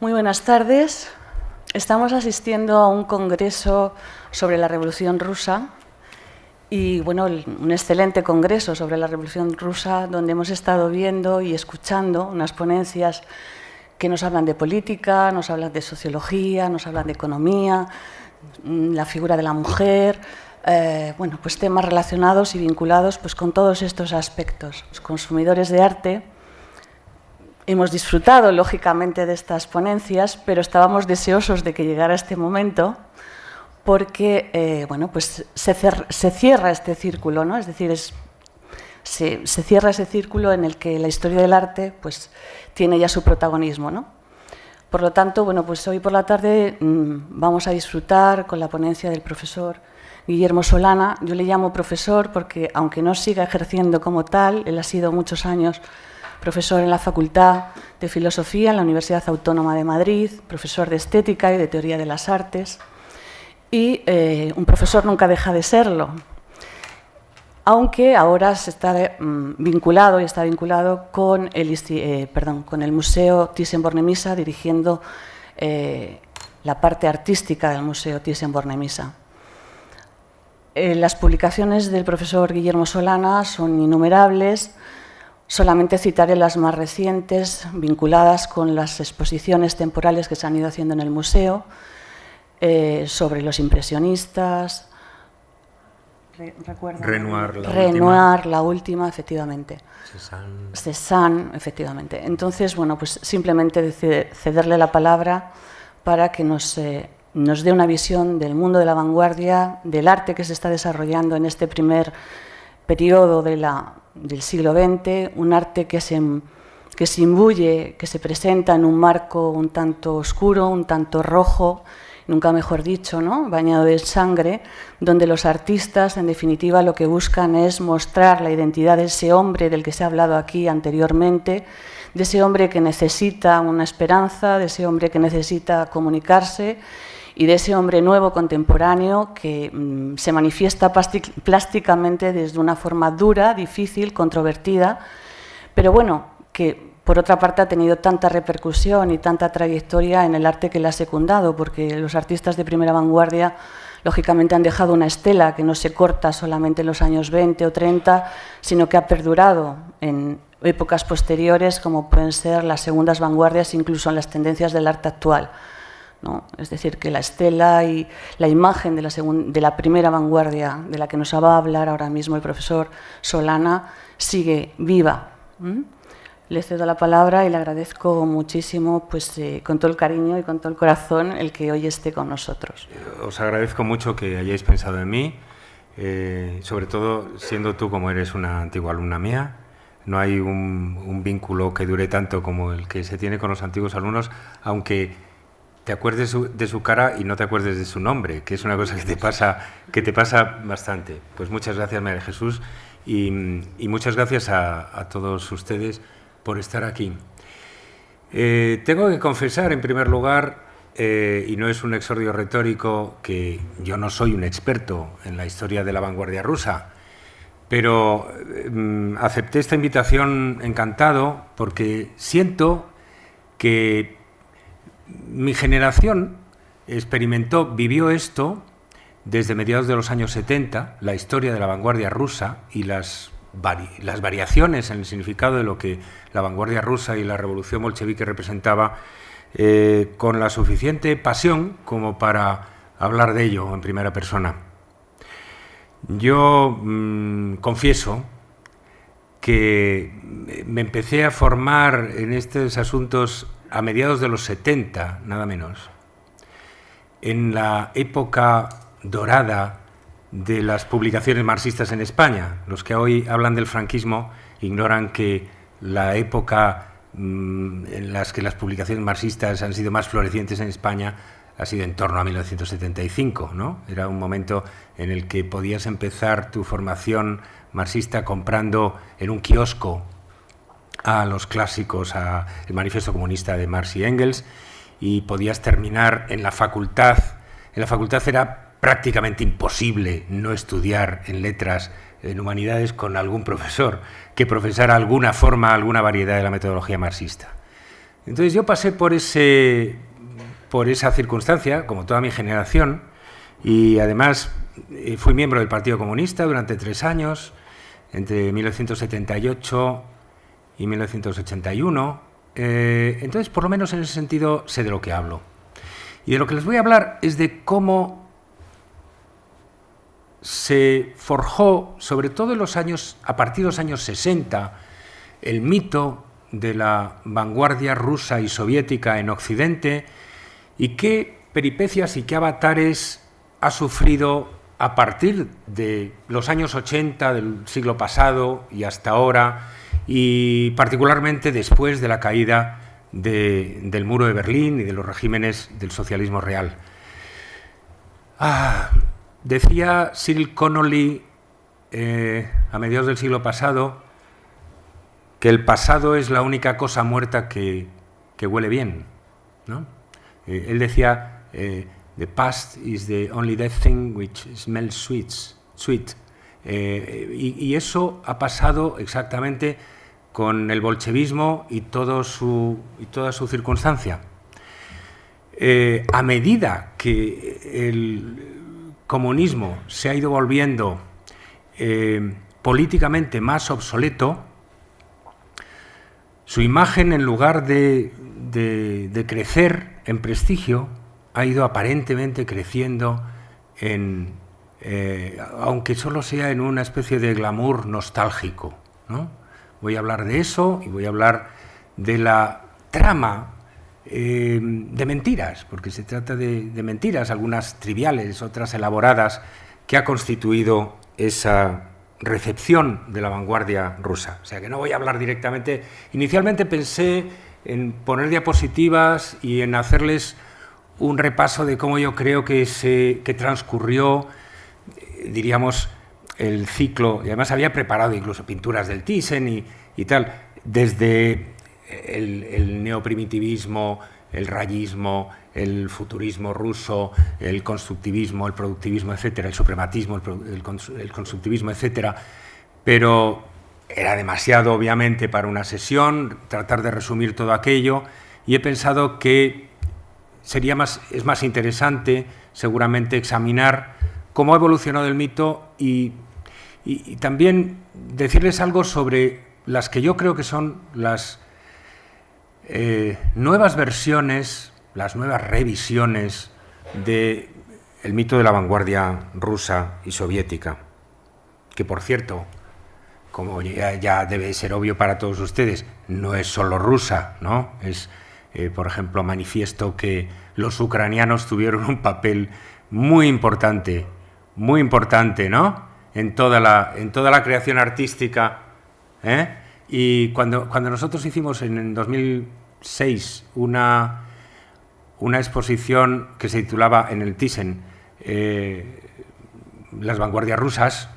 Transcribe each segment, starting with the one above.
Muy buenas tardes. Estamos asistiendo a un congreso sobre la Revolución Rusa y, bueno, un excelente congreso sobre la Revolución Rusa donde hemos estado viendo y escuchando unas ponencias que nos hablan de política, nos hablan de sociología, nos hablan de economía, la figura de la mujer, bueno, pues temas relacionados y vinculados pues, con todos estos aspectos. Los consumidores de arte hemos disfrutado, lógicamente, de estas ponencias, pero estábamos deseosos de que llegara este momento porque bueno, pues se cierra este círculo, ¿no? Es decir, se cierra ese círculo en el que la historia del arte pues, tiene ya su protagonismo, ¿no? Por lo tanto, bueno, pues hoy por la tarde vamos a disfrutar con la ponencia del profesor Guillermo Solana. Yo le llamo profesor porque, aunque no siga ejerciendo como tal, él ha sido muchos años profesor en la Facultad de Filosofía en la Universidad Autónoma de Madrid, profesor de Estética y de Teoría de las Artes, y un profesor nunca deja de serlo, aunque ahora se está vinculado con el Museo Thyssen-Bornemisza, dirigiendo la parte artística del Museo Thyssen-Bornemisza. Las publicaciones del profesor Guillermo Solana son innumerables. Solamente citaré las más recientes, vinculadas con las exposiciones temporales que se han ido haciendo en el museo, sobre los impresionistas, Renoir, la última, efectivamente. Cézanne, efectivamente. Entonces, bueno, pues simplemente cederle la palabra para que nos dé una visión del mundo de la vanguardia, del arte que se está desarrollando en este primer periodo del siglo XX, un arte que se imbuye, que se presenta en un marco un tanto oscuro, un tanto rojo, nunca mejor dicho, ¿no? Bañado de sangre, donde los artistas, en definitiva, lo que buscan es mostrar la identidad de ese hombre del que se ha hablado aquí anteriormente, de ese hombre que necesita una esperanza, de ese hombre que necesita comunicarse, y de ese hombre nuevo contemporáneo que se manifiesta plásticamente desde una forma dura, difícil, controvertida, pero bueno, que por otra parte ha tenido tanta repercusión y tanta trayectoria en el arte que le ha secundado, porque los artistas de primera vanguardia lógicamente han dejado una estela que no se corta solamente en los años 20 o 30, sino que ha perdurado en épocas posteriores, como pueden ser las segundas vanguardias, incluso en las tendencias del arte actual, ¿no? Es decir, que la estela y la imagen de la primera vanguardia, de la que nos va a hablar ahora mismo el profesor Solana, sigue viva. Le cedo la palabra y le agradezco muchísimo, pues, con todo el cariño y con todo el corazón, el que hoy esté con nosotros. Os agradezco mucho que hayáis pensado en mí, sobre todo siendo tú, como eres una antigua alumna mía. No hay un vínculo que dure tanto como el que se tiene con los antiguos alumnos, aunque te acuerdes de su cara y no te acuerdes de su nombre, que es una cosa que te pasa bastante. Pues muchas gracias, María Jesús, y muchas gracias a todos ustedes por estar aquí. Tengo que confesar, en primer lugar, y no es un exordio retórico, que yo no soy un experto en la historia de la vanguardia rusa, pero acepté esta invitación encantado porque siento que mi generación vivió esto desde mediados de los años 70, la historia de la vanguardia rusa y las variaciones en el significado de lo que la vanguardia rusa y la revolución bolchevique representaba, con la suficiente pasión como para hablar de ello en primera persona. Yo confieso que me empecé a formar en estos asuntos a mediados de los 70, nada menos, en la época dorada de las publicaciones marxistas en España. Los que hoy hablan del franquismo ignoran que la época en la que las publicaciones marxistas han sido más florecientes en España ha sido en torno a 1975, ¿no? Era un momento en el que podías empezar tu formación marxista comprando en un kiosco a los clásicos, a el Manifiesto Comunista de Marx y Engels, y podías terminar en la facultad. En la facultad era prácticamente imposible no estudiar en letras, en humanidades, con algún profesor que profesara alguna forma, alguna variedad de la metodología marxista. Entonces yo pasé por esa circunstancia, como toda mi generación, y además fui miembro del Partido Comunista durante 3 años, entre 1978 y 1981. Entonces, por lo menos en ese sentido, sé de lo que hablo. Y de lo que les voy a hablar es de cómo se forjó, sobre todo en los años, a partir de los años 60, el mito de la vanguardia rusa y soviética en Occidente y qué peripecias y qué avatares ha sufrido a partir de los años 80 del siglo pasado y hasta ahora, y particularmente después de la caída del muro de Berlín y de los regímenes del socialismo real. Decía Cyril Connolly a mediados del siglo pasado que el pasado es la única cosa muerta que huele bien, ¿no? Él decía, the past is the only dead thing which smells sweet. Y eso ha pasado exactamente con el bolchevismo y toda su circunstancia. A medida que el comunismo se ha ido volviendo políticamente más obsoleto, su imagen, en lugar de crecer en prestigio, ha ido aparentemente creciendo aunque solo sea en una especie de glamour nostálgico, ¿no? Voy a hablar de eso y voy a hablar de la trama de mentiras, porque se trata de mentiras, algunas triviales, otras elaboradas, que ha constituido esa recepción de la vanguardia rusa. O sea, que no voy a hablar directamente. Inicialmente pensé en poner diapositivas y en hacerles un repaso de cómo yo creo que transcurrió, diríamos, el ciclo, y además había preparado incluso pinturas del Thyssen y tal, desde el neoprimitivismo, el rayismo, el futurismo ruso, el constructivismo, el productivismo, etcétera, el suprematismo, el constructivismo, etcétera, pero era demasiado, obviamente, para una sesión tratar de resumir todo aquello, y he pensado que es más interesante, seguramente, examinar cómo ha evolucionado el mito y también decirles algo sobre las que yo creo que son las nuevas versiones, las nuevas revisiones del mito de la vanguardia rusa y soviética, que, por cierto, como ya debe ser obvio para todos ustedes, no es solo rusa, ¿no? Es, por ejemplo, manifiesto que los ucranianos tuvieron un papel muy importante, ¿no?, en toda la creación artística, Y cuando nosotros hicimos en 2006 una exposición que se titulaba en el Thyssen Las vanguardias rusas,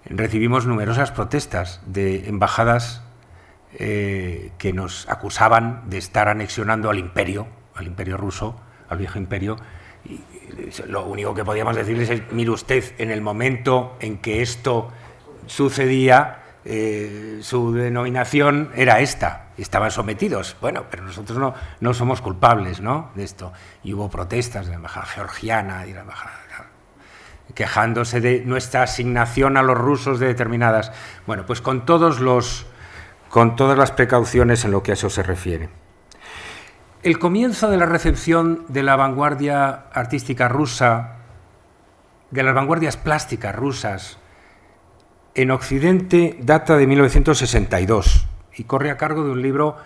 recibimos numerosas protestas de embajadas que nos acusaban de estar anexionando al imperio ruso, al viejo imperio. Y lo único que podíamos decirles es: mire usted, en el momento en que esto sucedía, su denominación era esta, estaban sometidos. Bueno, pero nosotros no somos culpables, ¿no?, de esto. Y hubo protestas de la embajada georgiana y la embajada quejándose de nuestra asignación a los rusos de determinadas. Bueno, pues con todas las precauciones en lo que a eso se refiere. El comienzo de la recepción de la vanguardia artística rusa, de las vanguardias plásticas rusas, en Occidente data de 1962 y corre a cargo de un libro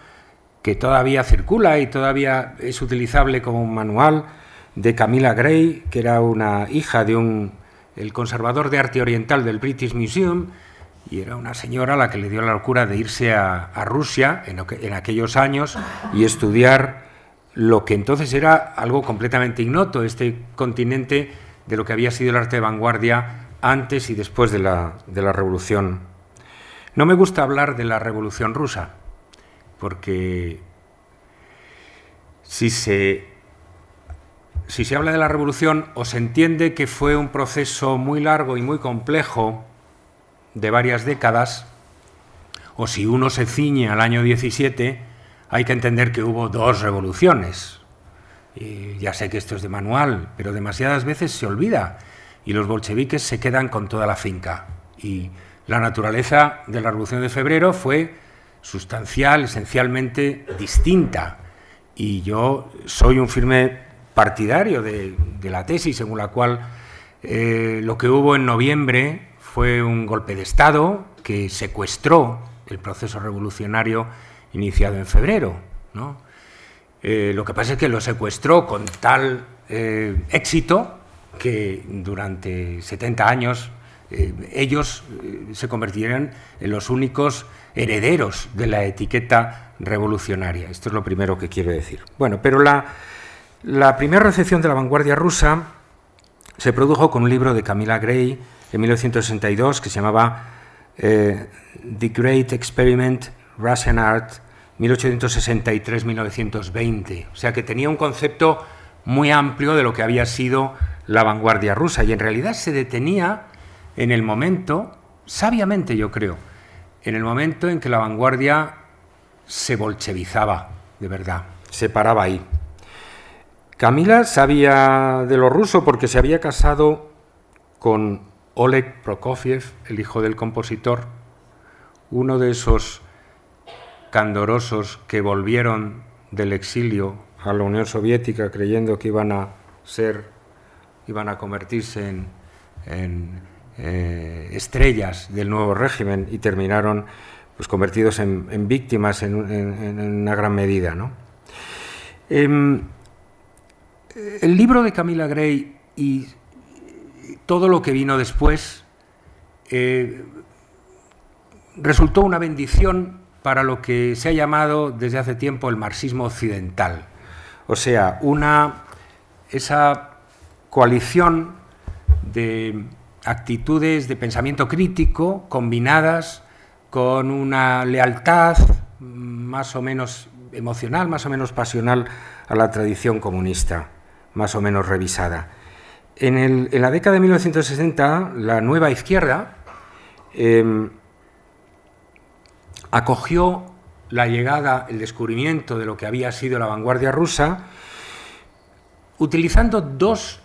que todavía circula y todavía es utilizable como un manual, de Camilla Gray, que era una hija de el conservador de arte oriental del British Museum, y era una señora a la que le dio la locura de irse a Rusia en aquellos años y estudiar lo que entonces era algo completamente ignoto, este continente de lo que había sido el arte de vanguardia antes y después de la Revolución. No me gusta hablar de la Revolución rusa, porque si se habla de la Revolución, o se entiende que fue un proceso muy largo y muy complejo de varias décadas, o si uno se ciñe al año 17, hay que entender que hubo dos revoluciones. Y ya sé que esto es de manual, pero demasiadas veces se olvida y los bolcheviques se quedan con toda la finca. Y la naturaleza de la Revolución de Febrero fue sustancial, esencialmente distinta. Y yo soy un firme partidario de la tesis según la cual lo que hubo en noviembre fue un golpe de Estado que secuestró el proceso revolucionario iniciado en febrero, ¿no? Lo que pasa es que lo secuestró con tal éxito que durante 70 años ellos se convertirían en los únicos herederos de la etiqueta revolucionaria. Esto es lo primero que quiero decir. Bueno, pero la primera recepción de la vanguardia rusa se produjo con un libro de Camilla Gray en 1962 que se llamaba The Great Experiment, Russian Art, 1863-1920. O sea que tenía un concepto muy amplio de lo que había sido la vanguardia rusa y en realidad se detenía en el momento, sabiamente yo creo, en el momento en que la vanguardia se bolchevizaba, de verdad, se paraba ahí. Camila sabía de lo ruso porque se había casado con Oleg Prokofiev, el hijo del compositor, uno de esos candorosos que volvieron del exilio a la Unión Soviética creyendo que iban a convertirse en estrellas del nuevo régimen y terminaron pues convertidos en víctimas en una gran medida, ¿no? El libro de Camilla Gray y todo lo que vino después resultó una bendición para lo que se ha llamado desde hace tiempo el marxismo occidental. O sea, esa coalición de actitudes de pensamiento crítico combinadas con una lealtad más o menos emocional, más o menos pasional a la tradición comunista, más o menos revisada. En la década de 1960, la nueva izquierda acogió la llegada, el descubrimiento de lo que había sido la vanguardia rusa, utilizando dos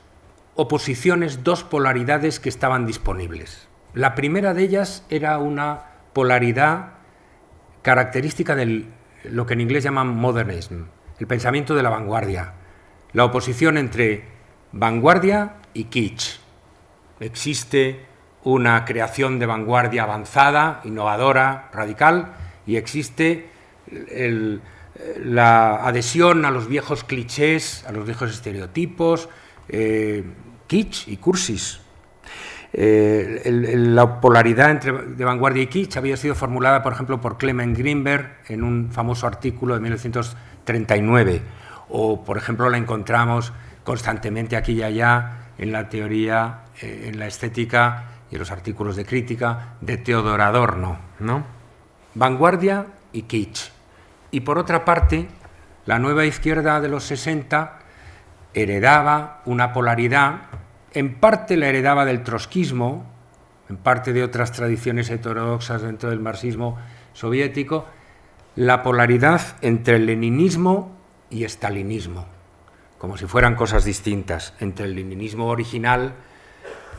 oposiciones, dos polaridades que estaban disponibles. La primera de ellas era una polaridad característica de lo que en inglés llaman modernism, el pensamiento de la vanguardia, la oposición entre vanguardia y kitsch. Existe una creación de vanguardia avanzada, innovadora, radical, y existe la adhesión a los viejos clichés, a los viejos estereotipos, kitsch y cursis. La polaridad de vanguardia y kitsch había sido formulada, por ejemplo, por Clement Greenberg en un famoso artículo de 1939, o, por ejemplo, la encontramos constantemente aquí y allá en la teoría, en la estética y en los artículos de crítica de Theodor Adorno, ¿no? Vanguardia y kitsch. Y por otra parte, la nueva izquierda de los 60 heredaba una polaridad, en parte la heredaba del trotskismo, en parte de otras tradiciones heterodoxas dentro del marxismo soviético, la polaridad entre el leninismo y estalinismo, como si fueran cosas distintas, entre el leninismo original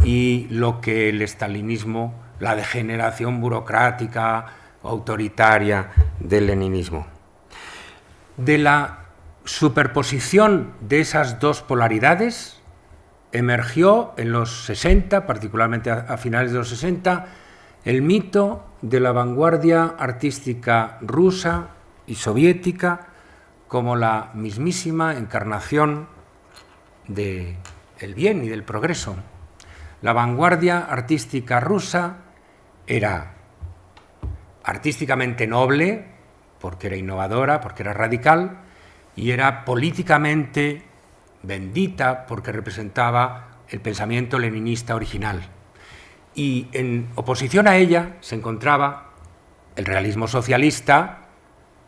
y lo que el estalinismo, la degeneración burocrática, autoritaria del leninismo. De la superposición de esas dos polaridades emergió en los 60, particularmente a finales de los 60, el mito de la vanguardia artística rusa y soviética como la mismísima encarnación del bien y del progreso. La vanguardia artística rusa era artísticamente noble, porque era innovadora, porque era radical, y era políticamente bendita, porque representaba el pensamiento leninista original. Y en oposición a ella se encontraba el realismo socialista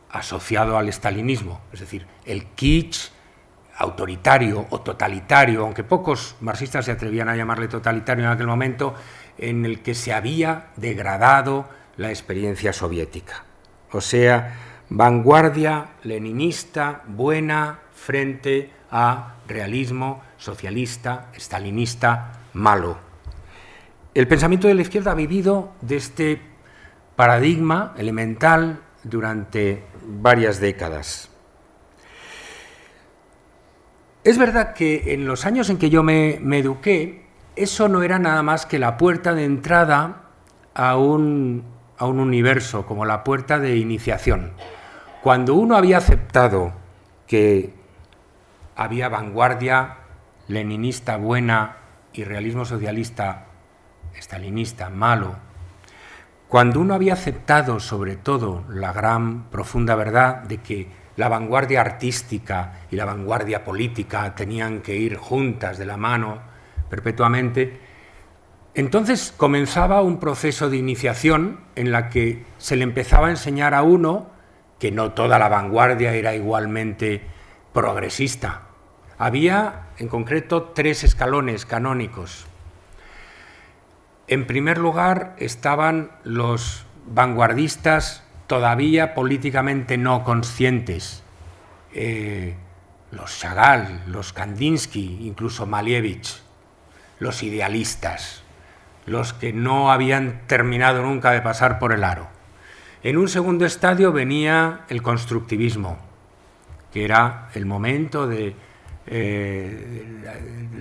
asociado al estalinismo, es decir, el kitsch autoritario o totalitario, aunque pocos marxistas se atrevían a llamarle totalitario en aquel momento, en el que se había degradado la experiencia soviética. O sea, vanguardia leninista buena frente a realismo socialista, estalinista, malo. El pensamiento de la izquierda ha vivido de este paradigma elemental durante varias décadas. Es verdad que en los años en que yo me eduqué, eso no era nada más que la puerta de entrada a un universo, como la puerta de iniciación. Cuando uno había aceptado que había vanguardia leninista buena y realismo socialista estalinista malo, cuando uno había aceptado sobre todo la gran profunda verdad de que la vanguardia artística y la vanguardia política tenían que ir juntas de la mano perpetuamente, entonces comenzaba un proceso de iniciación en la que se le empezaba a enseñar a uno que no toda la vanguardia era igualmente progresista. Había, en concreto, 3 escalones canónicos. En primer lugar estaban los vanguardistas todavía políticamente no conscientes, los Chagall, los Kandinsky, incluso Malevich, los idealistas, los que no habían terminado nunca de pasar por el aro. En un segundo estadio venía el constructivismo, que era el momento de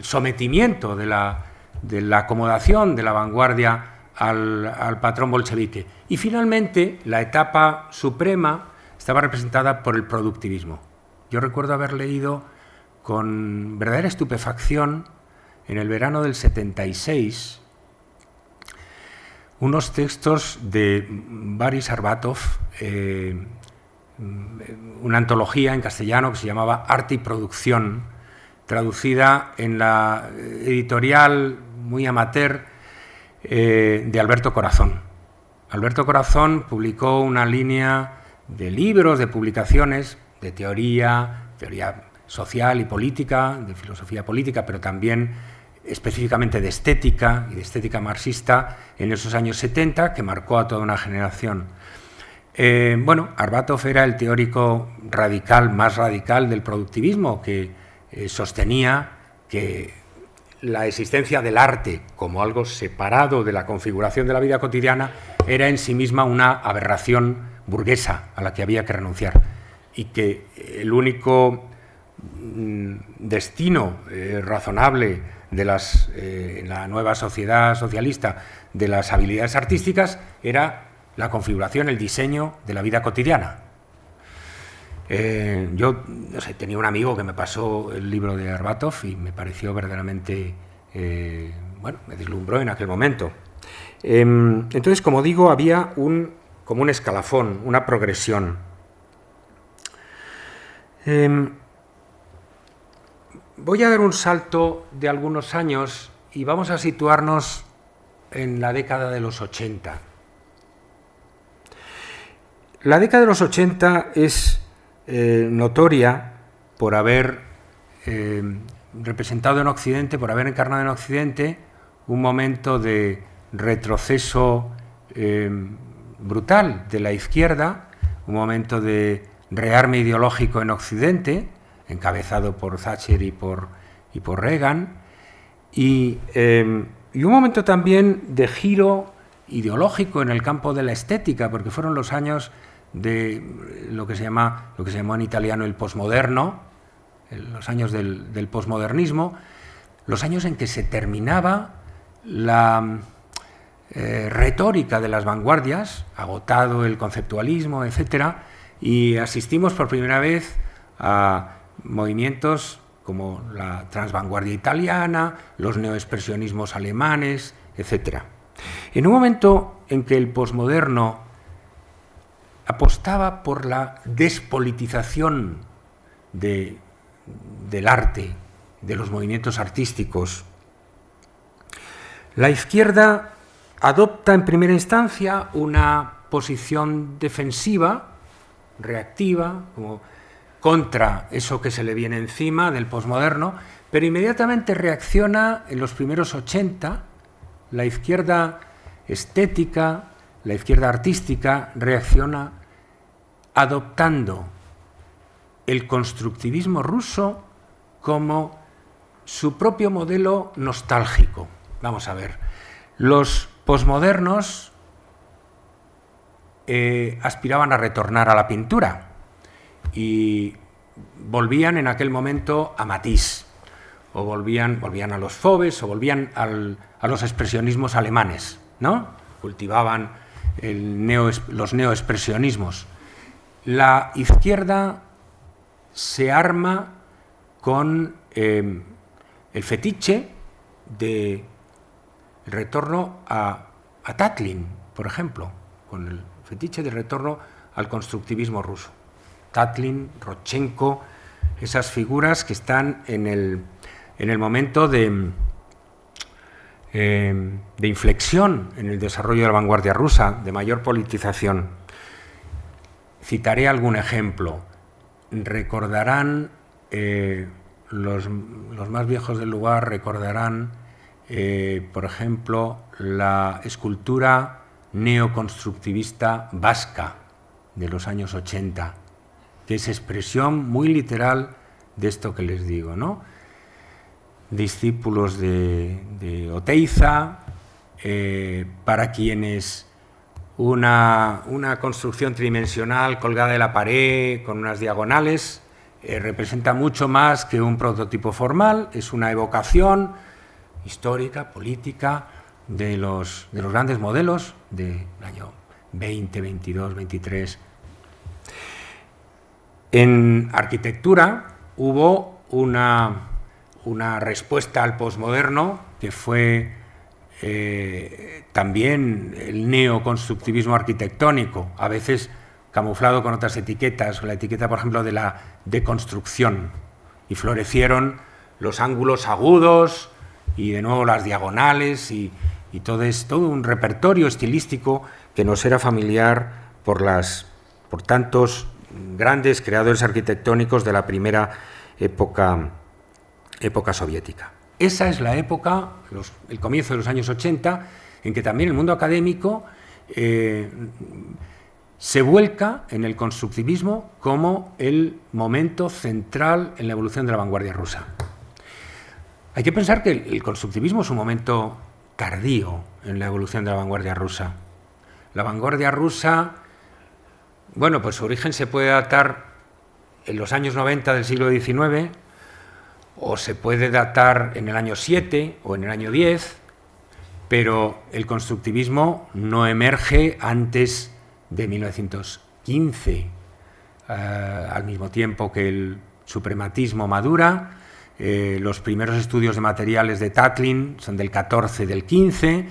sometimiento de la acomodación de la vanguardia al patrón bolchevique. Y finalmente la etapa suprema estaba representada por el productivismo. Yo recuerdo haber leído con verdadera estupefacción en el verano del 76 unos textos de Boris Arbatov, una antología en castellano que se llamaba Arte y Producción, traducida en la editorial muy amateur de Alberto Corazón. Alberto Corazón publicó una línea de libros, de publicaciones, de teoría social y política, de filosofía política, pero también específicamente de estética y de estética marxista en esos años 70, que marcó a toda una generación. Arbatov era el teórico más radical del productivismo, que sostenía que la existencia del arte como algo separado de la configuración de la vida cotidiana era en sí misma una aberración burguesa a la que había que renunciar, y que el único destino razonable de en la nueva sociedad socialista de las habilidades artísticas era la configuración, el diseño de la vida cotidiana. Yo no sé, tenía un amigo que me pasó el libro de Arbatov y me pareció verdaderamente, me deslumbró en aquel momento. Entonces, como digo, había como un escalafón, una progresión. Voy a dar un salto de algunos años y vamos a situarnos en la década de los 80. La década de los 80 es notoria por haber representado en Occidente, por haber encarnado en Occidente un momento de retroceso brutal de la izquierda, un momento de rearme ideológico en Occidente, encabezado por Thatcher y por Reagan, y un momento también de giro ideológico en el campo de la estética, porque fueron los años de lo que se llamó en italiano el posmoderno, los años del posmodernismo, los años en que se terminaba la retórica de las vanguardias, agotado el conceptualismo, etcétera, y asistimos por primera vez a movimientos como la transvanguardia italiana, los neoexpresionismos alemanes, etcétera. En un momento en que el posmoderno apostaba por la despolitización del arte, de los movimientos artísticos, la izquierda adopta en primera instancia una posición defensiva, reactiva, como contra eso que se le viene encima del posmoderno, pero inmediatamente reacciona en los primeros 80, la izquierda estética, la izquierda artística, reacciona adoptando el constructivismo ruso como su propio modelo nostálgico. Vamos a ver, los posmodernos aspiraban a retornar a la pintura y volvían en aquel momento a Matisse, o volvían a los Fauves, o volvían a los expresionismos alemanes, ¿no? Cultivaban los neoexpresionismos. La izquierda se arma con el fetiche del retorno a Tatlin, por ejemplo, con el fetiche del retorno al constructivismo ruso. Tatlin, Rodchenko, esas figuras que están en el momento de inflexión en el desarrollo de la vanguardia rusa, de mayor politización. Citaré algún ejemplo. Recordarán, los más viejos del lugar recordarán, por ejemplo, la escultura neoconstructivista vasca de los años 80, que es expresión muy literal de esto que les digo, ¿no? Discípulos de Oteiza, para quienes una construcción tridimensional colgada de la pared con unas diagonales representa mucho más que un prototipo formal, es una evocación histórica, política, de los grandes modelos del año 20, 22, 23. En arquitectura hubo una respuesta al posmoderno que fue también el neoconstructivismo arquitectónico, a veces camuflado con otras etiquetas, la etiqueta, por ejemplo, de la deconstrucción, y florecieron los ángulos agudos y de nuevo las diagonales y todo un repertorio estilístico que nos era familiar por tantos grandes creadores arquitectónicos de la primera época soviética. Esa es la época, el comienzo de los años 80, en que también el mundo académico se vuelca en el constructivismo como el momento central en la evolución de la vanguardia rusa. Hay que pensar que el constructivismo es un momento tardío en la evolución de la vanguardia rusa. La vanguardia rusa, bueno, pues su origen se puede datar en los años 90 del siglo XIX, o se puede datar en el año 7 o en el año 10, pero el constructivismo no emerge antes de 1915, al mismo tiempo que el suprematismo madura. Los primeros estudios de materiales de Tatlin son del 14, del 15,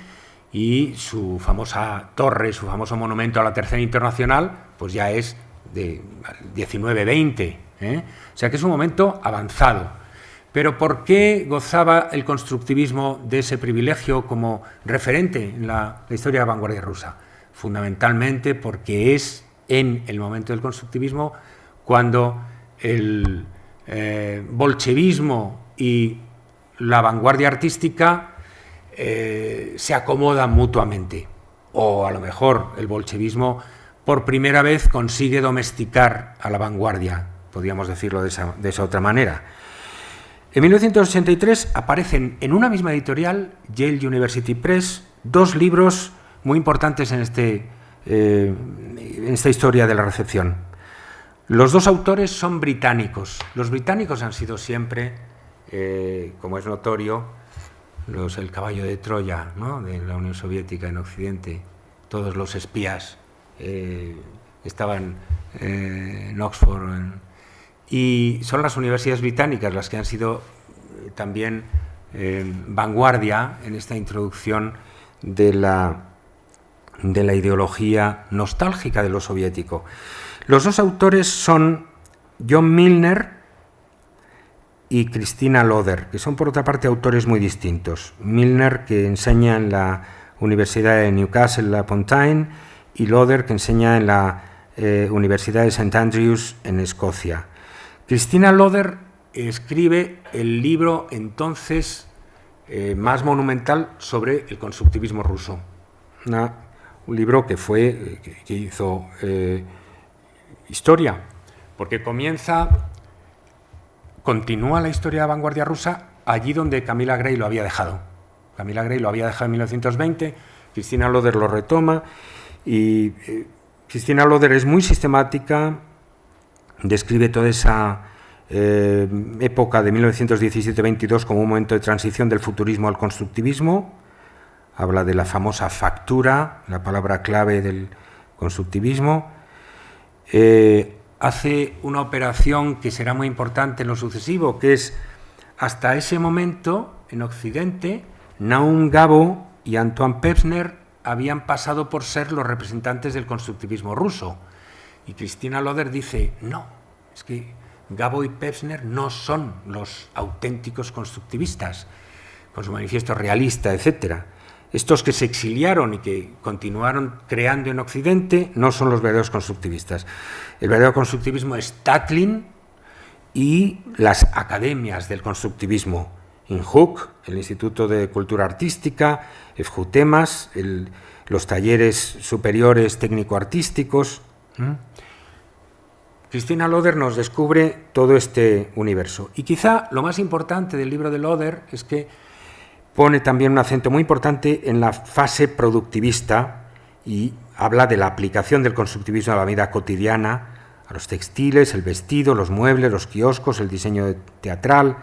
y su famosa torre, su famoso monumento a la Tercera Internacional, pues ya es de 19-20, O sea que es un momento avanzado. Pero ¿por qué gozaba el constructivismo de ese privilegio como referente en la historia de la vanguardia rusa? Fundamentalmente porque es en el momento del constructivismo cuando el bolchevismo y la vanguardia artística se acomodan mutuamente. O a lo mejor el bolchevismo por primera vez consigue domesticar a la vanguardia, podríamos decirlo de esa otra manera. En 1983 aparecen en una misma editorial, Yale University Press, dos libros muy importantes en esta historia de la recepción. Los dos autores son británicos. Los británicos han sido siempre, como es notorio, el caballo de Troya, ¿no?, de la Unión Soviética en Occidente. Todos los espías estaban en Oxford. Y son las universidades británicas las que han sido también vanguardia en esta introducción de la ideología nostálgica de lo soviético. Los dos autores son John Milner y Christina Loder, que son por otra parte autores muy distintos. Milner, que enseña en la Universidad de Newcastle upon Tyne, y Loder, que enseña en la Universidad de St. Andrews en Escocia. Christina Loder escribe el libro entonces más monumental sobre el constructivismo ruso. Un libro que hizo historia, porque continúa la historia de la vanguardia rusa allí donde Camilla Gray lo había dejado. Camilla Gray lo había dejado en 1920, Christina Loder lo retoma y Christina Loder es muy sistemática, describe toda esa época de 1917-22 como un momento de transición del futurismo al constructivismo, habla de la famosa factura, la palabra clave del constructivismo, hace una operación que será muy importante en lo sucesivo, que es, hasta ese momento, en Occidente, Naum Gabo y Antoine Pevsner habían pasado por ser los representantes del constructivismo ruso. Y Christina Loder dice, no, es que Gabo y Pevsner no son los auténticos constructivistas, con su manifiesto realista, etc. Estos que se exiliaron y que continuaron creando en Occidente no son los verdaderos constructivistas. El verdadero constructivismo es Tatlin y las academias del constructivismo. INHUC, el Instituto de Cultura Artística, FJUTEMAS, los talleres superiores técnico-artísticos. Christina Loder nos descubre todo este universo. Y quizá lo más importante del libro de Loder es que pone también un acento muy importante en la fase productivista y habla de la aplicación del constructivismo a la vida cotidiana, a los textiles, el vestido, los muebles, los kioscos, el diseño teatral,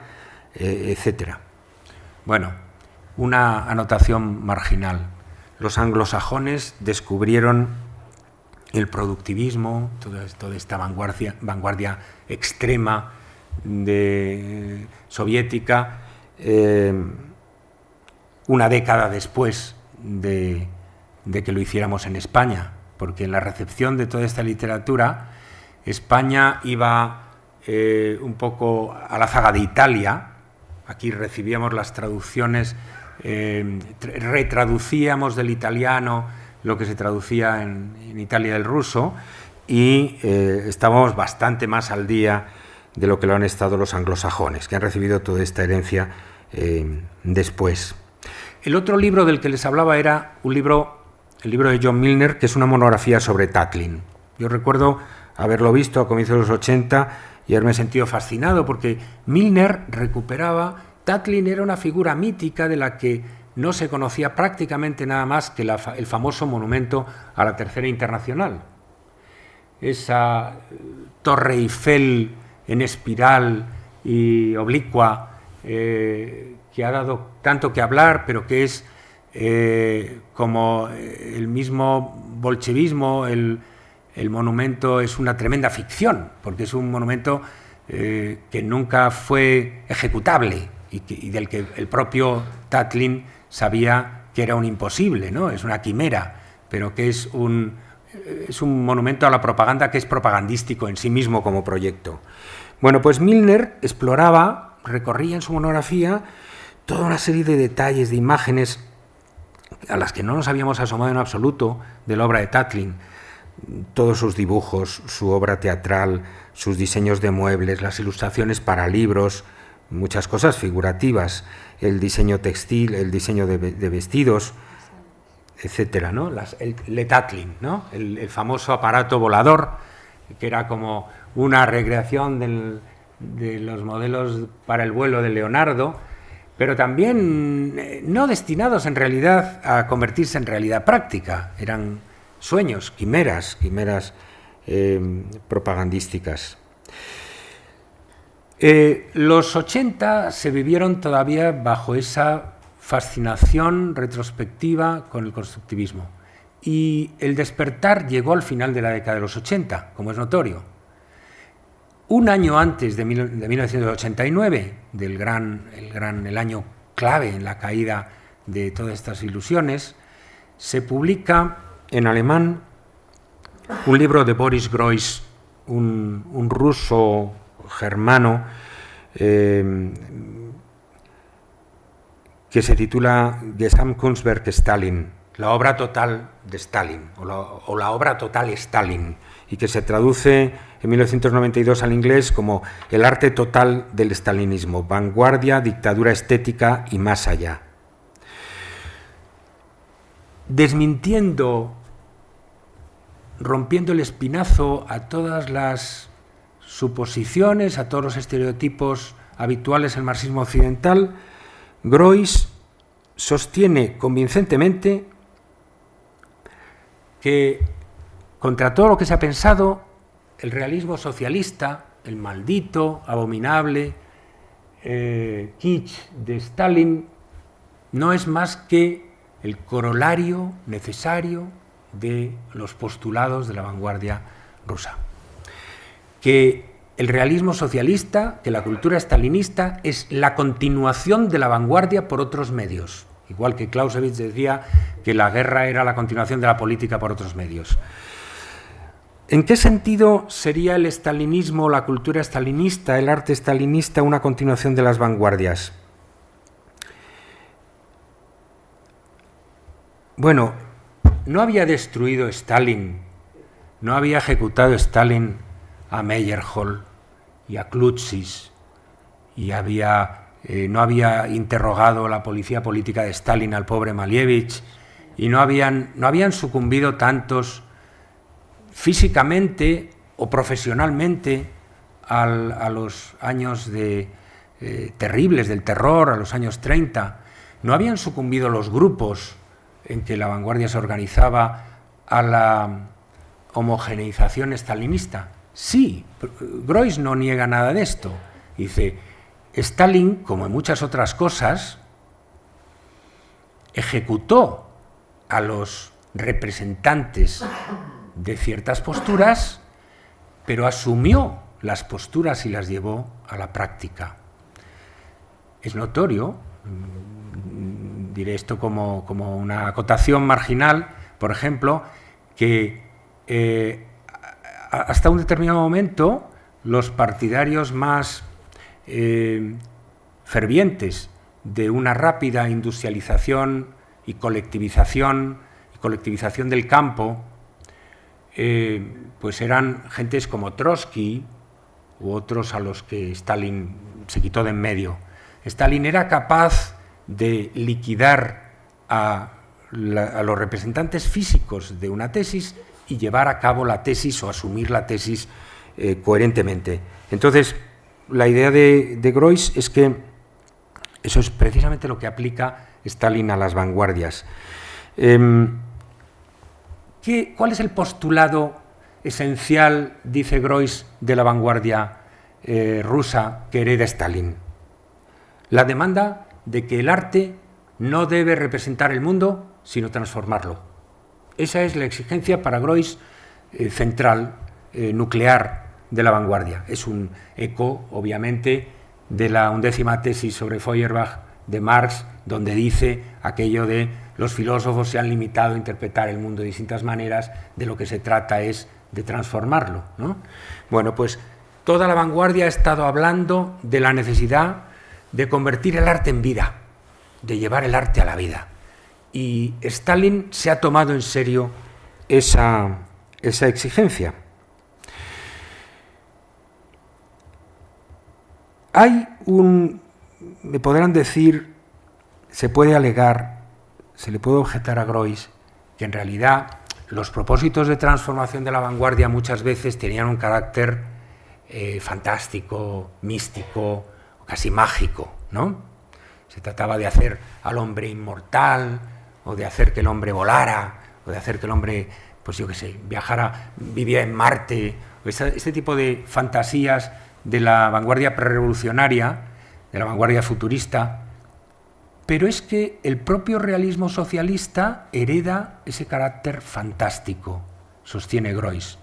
etc. Bueno, una anotación marginal. Los anglosajones descubrieron el productivismo, toda esta vanguardia extrema soviética, una década después de que lo hiciéramos en España, porque en la recepción de toda esta literatura, España iba un poco a la zaga de Italia. Aquí recibíamos las traducciones, retraducíamos del italiano lo que se traducía en Italia del ruso y estábamos bastante más al día de lo que lo han estado los anglosajones, que han recibido toda esta herencia después. El otro libro del que les hablaba era el libro de John Milner, que es una monografía sobre Tatlin. Yo recuerdo haberlo visto a comienzos de los 80 y haberme sentido fascinado, porque Milner recuperaba... Tatlin era una figura mítica de la que no se conocía prácticamente nada más que el famoso monumento a la Tercera Internacional. Esa Torre Eiffel en espiral y oblicua que ha dado tanto que hablar, pero que es como el mismo bolchevismo, el monumento es una tremenda ficción, porque es un monumento que nunca fue ejecutable y del que el propio Tatlin sabía que era un imposible, ¿no? Es una quimera, pero que es un monumento a la propaganda que es propagandístico en sí mismo como proyecto. Bueno, pues Milner recorría en su monografía toda una serie de detalles, de imágenes a las que no nos habíamos asomado en absoluto de la obra de Tatlin. Todos sus dibujos, su obra teatral, sus diseños de muebles, las ilustraciones para libros, muchas cosas figurativas, el diseño textil, el diseño de vestidos, etcétera, ¿no? Le Tatlin, ¿no? El famoso aparato volador, que era como una recreación de los modelos para el vuelo de Leonardo, pero también no destinados en realidad a convertirse en realidad práctica, eran sueños, quimeras propagandísticas. Los 80 se vivieron todavía bajo esa fascinación retrospectiva con el constructivismo y el despertar llegó al final de la década de los 80, como es notorio. Un año antes de 1989, el año clave en la caída de todas estas ilusiones, se publica en alemán un libro de Boris Groys, un ruso germano, que se titula Gesamtkunstwerk Stalin, la obra total de Stalin, o la obra total Stalin, y que se traduce en 1992 al inglés como El arte total del stalinismo, vanguardia, dictadura estética y más allá. Desmintiendo rompiendo el espinazo a todas las suposiciones, a todos los estereotipos habituales en el marxismo occidental, Groys sostiene convincentemente que, contra todo lo que se ha pensado, el realismo socialista, el maldito, abominable, kitsch de Stalin, no es más que el corolario necesario de los postulados de la vanguardia rusa. Que el realismo socialista, que la cultura stalinista es la continuación de la vanguardia por otros medios, igual que Clausewitz decía que la guerra era la continuación de la política por otros medios. ¿En qué sentido sería el stalinismo, la cultura stalinista, el arte stalinista una continuación de las vanguardias? Bueno, no había destruido Stalin, no había ejecutado Stalin a Meyerhold y a Klutzis, y no había interrogado la policía política de Stalin al pobre Malievich, y no habían sucumbido tantos físicamente o profesionalmente a los años terribles del terror, a los años 30. No habían sucumbido los grupos en que la vanguardia se organizaba a la homogeneización stalinista. Sí, Groys no niega nada de esto. Dice, Stalin, como en muchas otras cosas, ejecutó a los representantes de ciertas posturas, pero asumió las posturas y las llevó a la práctica. Es notorio, diré esto como una acotación marginal, por ejemplo, que hasta un determinado momento los partidarios más fervientes de una rápida industrialización y colectivización del campo, pues eran gentes como Trotsky u otros a los que Stalin se quitó de en medio. Stalin era capaz de liquidar a los representantes físicos de una tesis y llevar a cabo la tesis o asumir la tesis coherentemente. Entonces, la idea de Groys es que eso es precisamente lo que aplica Stalin a las vanguardias. ¿Cuál es el postulado esencial, dice Groys, de la vanguardia rusa que hereda Stalin? La demanda de que el arte no debe representar el mundo, sino transformarlo. Esa es la exigencia para Groys central, nuclear de la vanguardia. Es un eco, obviamente, de la 11ª tesis sobre Feuerbach de Marx, donde dice aquello de los filósofos se han limitado a interpretar el mundo de distintas maneras, de lo que se trata es de transformarlo, ¿no? Bueno, pues toda la vanguardia ha estado hablando de la necesidad de convertir el arte en vida, de llevar el arte a la vida. Y Stalin se ha tomado en serio esa exigencia. Me podrán decir, se puede alegar, se le puede objetar a Groys que en realidad los propósitos de transformación de la vanguardia muchas veces tenían un carácter fantástico, místico, casi mágico, ¿no? Se trataba de hacer al hombre inmortal, o de hacer que el hombre volara, o de hacer que el hombre, pues yo qué sé, viajara, vivía en Marte, este tipo de fantasías de la vanguardia prerevolucionaria, de la vanguardia futurista. Pero es que el propio realismo socialista hereda ese carácter fantástico, sostiene Groys.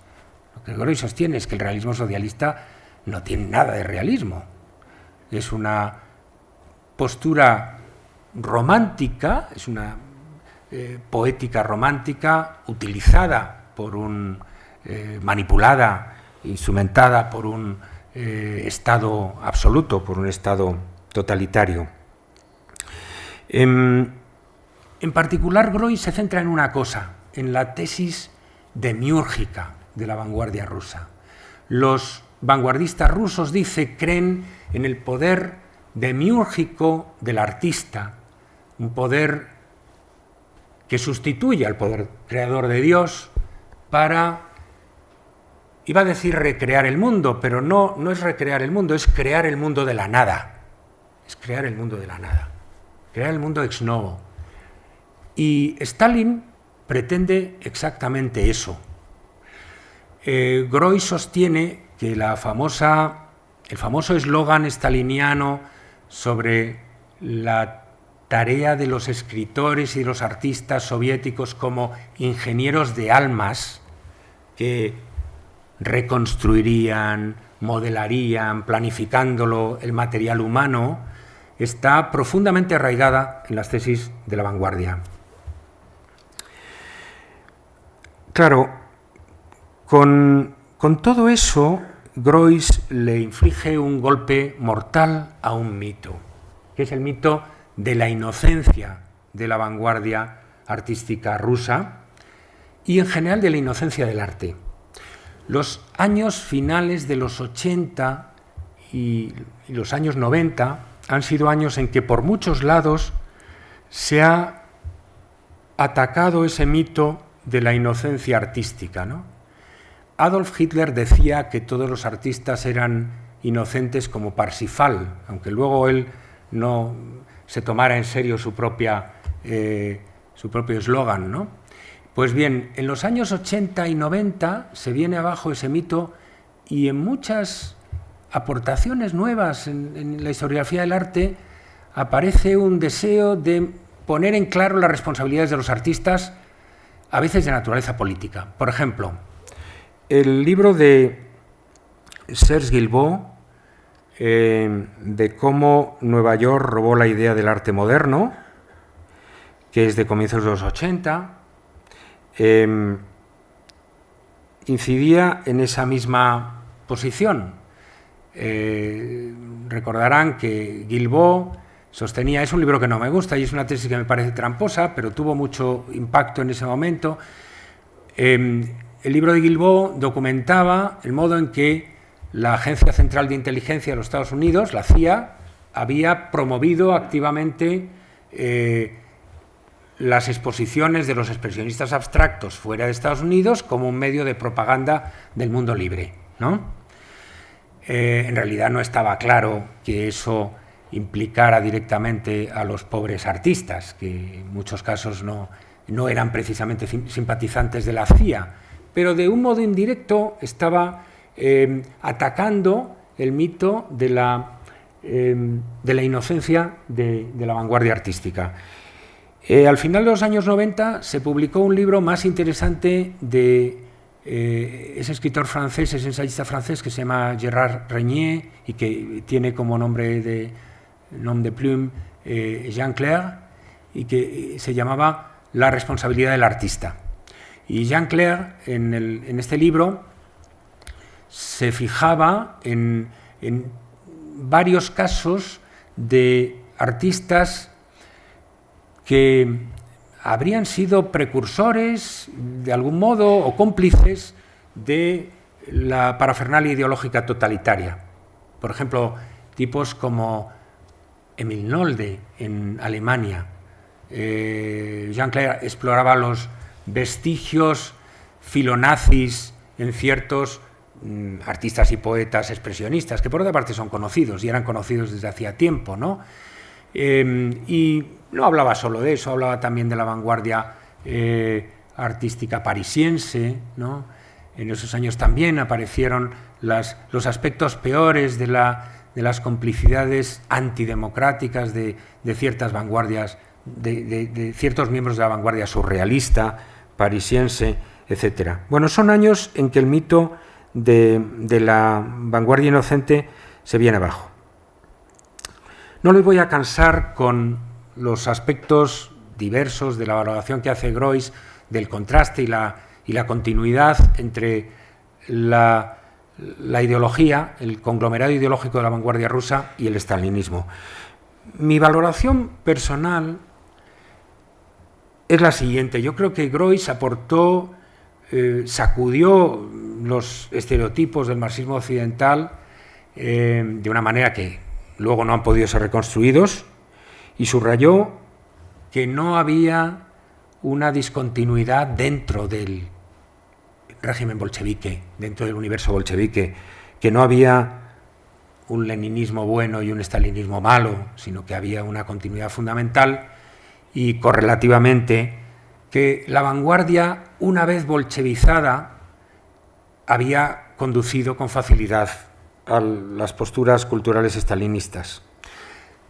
Lo que Groys sostiene es que el realismo socialista no tiene nada de realismo. Es una postura romántica, es una poética romántica utilizada por manipulada, instrumentada por un Estado absoluto, por un Estado totalitario. En particular, Groys se centra en una cosa, en la tesis demiúrgica de la vanguardia rusa. Los vanguardistas rusos, dice, creen en el poder demiúrgico del artista, un poder que sustituye al poder creador de Dios, para, iba a decir recrear el mundo, pero no es recrear el mundo, es crear el mundo de la nada. Es crear el mundo de la nada, crear el mundo ex novo. Y Stalin pretende exactamente eso. Groys sostiene que el famoso eslogan staliniano sobre la tarea de los escritores y de los artistas soviéticos como ingenieros de almas que reconstruirían, modelarían, planificándolo el material humano, está profundamente arraigada en las tesis de la vanguardia. Claro, con todo eso, Groys le inflige un golpe mortal a un mito, que es el mito de la inocencia de la vanguardia artística rusa y en general de la inocencia del arte. Los años finales de los 80 y los años 90 han sido años en que por muchos lados se ha atacado ese mito de la inocencia artística, ¿no? Adolf Hitler decía que todos los artistas eran inocentes como Parsifal, aunque luego él no se tomara en serio su propio eslogan, ¿no? Pues bien, en los años 80 y 90 se viene abajo ese mito y en muchas aportaciones nuevas en la historiografía del arte aparece un deseo de poner en claro las responsabilidades de los artistas, a veces de naturaleza política. Por ejemplo, el libro de Serge Guilbault, de cómo Nueva York robó la idea del arte moderno, que es de comienzos de los 80, incidía en esa misma posición. Recordarán que Guilbault sostenía, es un libro que no me gusta y es una tesis que me parece tramposa, pero tuvo mucho impacto en ese momento. El libro de Guilbault documentaba el modo en que la Agencia Central de Inteligencia de los Estados Unidos, la CIA, había promovido activamente las exposiciones de los expresionistas abstractos fuera de Estados Unidos como un medio de propaganda del mundo libre, ¿no? En realidad no estaba claro que eso implicara directamente a los pobres artistas, que en muchos casos no eran precisamente simpatizantes de la CIA, pero de un modo indirecto estaba atacando el mito de la inocencia de la vanguardia artística. Al final de los años 90 se publicó un libro más interesante de ese escritor francés, ese ensayista francés que se llama Gérard Regnier y que tiene como nombre de plume Jean Clair, y que se llamaba La responsabilidad del artista. Y Jean Clair en este libro se fijaba en varios casos de artistas que habrían sido precursores, de algún modo, o cómplices de la parafernalia ideológica totalitaria. Por ejemplo, tipos como Emil Nolde en Alemania. Jean Clair exploraba los vestigios filonazis en ciertos artistas y poetas expresionistas, que por otra parte son conocidos y eran conocidos desde hacía tiempo, ¿no? Y no hablaba solo de eso, hablaba también de la vanguardia artística parisiense, ¿no? En esos años también aparecieron los aspectos peores de las complicidades antidemocráticas de ciertas vanguardias, de ciertos miembros de la vanguardia surrealista, parisiense, etc. Bueno, son años en que el mito de la vanguardia inocente se viene abajo. No les voy a cansar con los aspectos diversos de la valoración que hace Groys del contraste y la continuidad entre la ideología, el conglomerado ideológico de la vanguardia rusa y el stalinismo. Mi valoración personal es la siguiente. Yo creo que Groys aportó, sacudió los estereotipos del marxismo occidental de una manera que luego no han podido ser reconstruidos, y subrayó que no había una discontinuidad dentro del régimen bolchevique, dentro del universo bolchevique, que no había un leninismo bueno y un estalinismo malo, sino que había una continuidad fundamental, y correlativamente que la vanguardia, una vez bolchevizada, había conducido con facilidad a las posturas culturales estalinistas.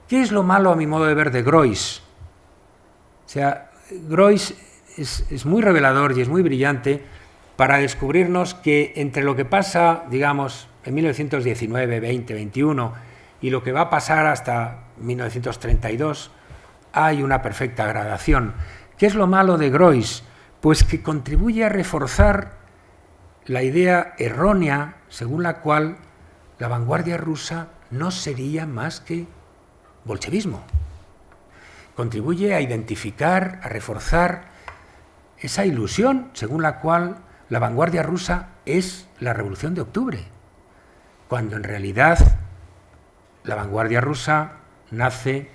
¿Qué es lo malo, a mi modo de ver, de Groys? O sea, Groys es muy revelador y es muy brillante para descubrirnos que entre lo que pasa, digamos, en 1919, 20, 21 y lo que va a pasar hasta 1932, hay una perfecta gradación. ¿Qué es lo malo de Groys? Pues que contribuye a reforzar la idea errónea según la cual la vanguardia rusa no sería más que bolchevismo. Contribuye a identificar, a reforzar esa ilusión según la cual la vanguardia rusa es la Revolución de Octubre, cuando en realidad la vanguardia rusa nace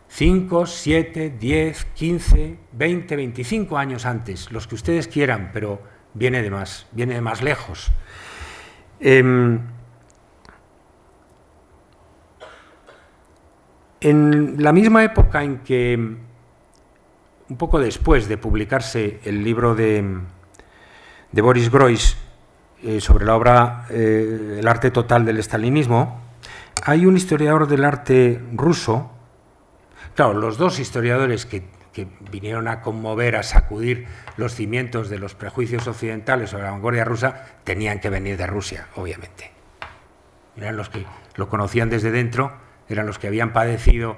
5, 7, 10, 15, 20, 25 años antes, los que ustedes quieran, pero viene de más lejos. En la misma época en que, un poco después de publicarse el libro de Boris Groys sobre la obra El arte total del estalinismo, hay un historiador del arte ruso. Claro, los dos historiadores que vinieron a conmover, a sacudir los cimientos de los prejuicios occidentales sobre la vanguardia rusa, tenían que venir de Rusia, obviamente. Eran los que lo conocían desde dentro, eran los que habían padecido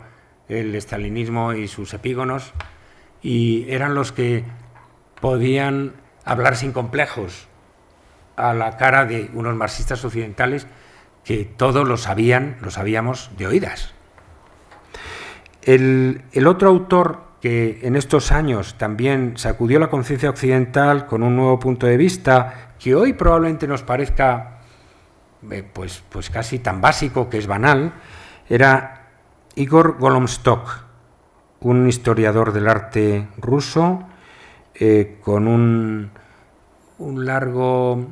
el estalinismo y sus epígonos, y eran los que podían hablar sin complejos a la cara de unos marxistas occidentales que todos lo sabíamos de oídas. El otro autor que en estos años también sacudió la conciencia occidental con un nuevo punto de vista, que hoy probablemente nos parezca pues casi tan básico que es banal, era Igor Golomstok, un historiador del arte ruso con un largo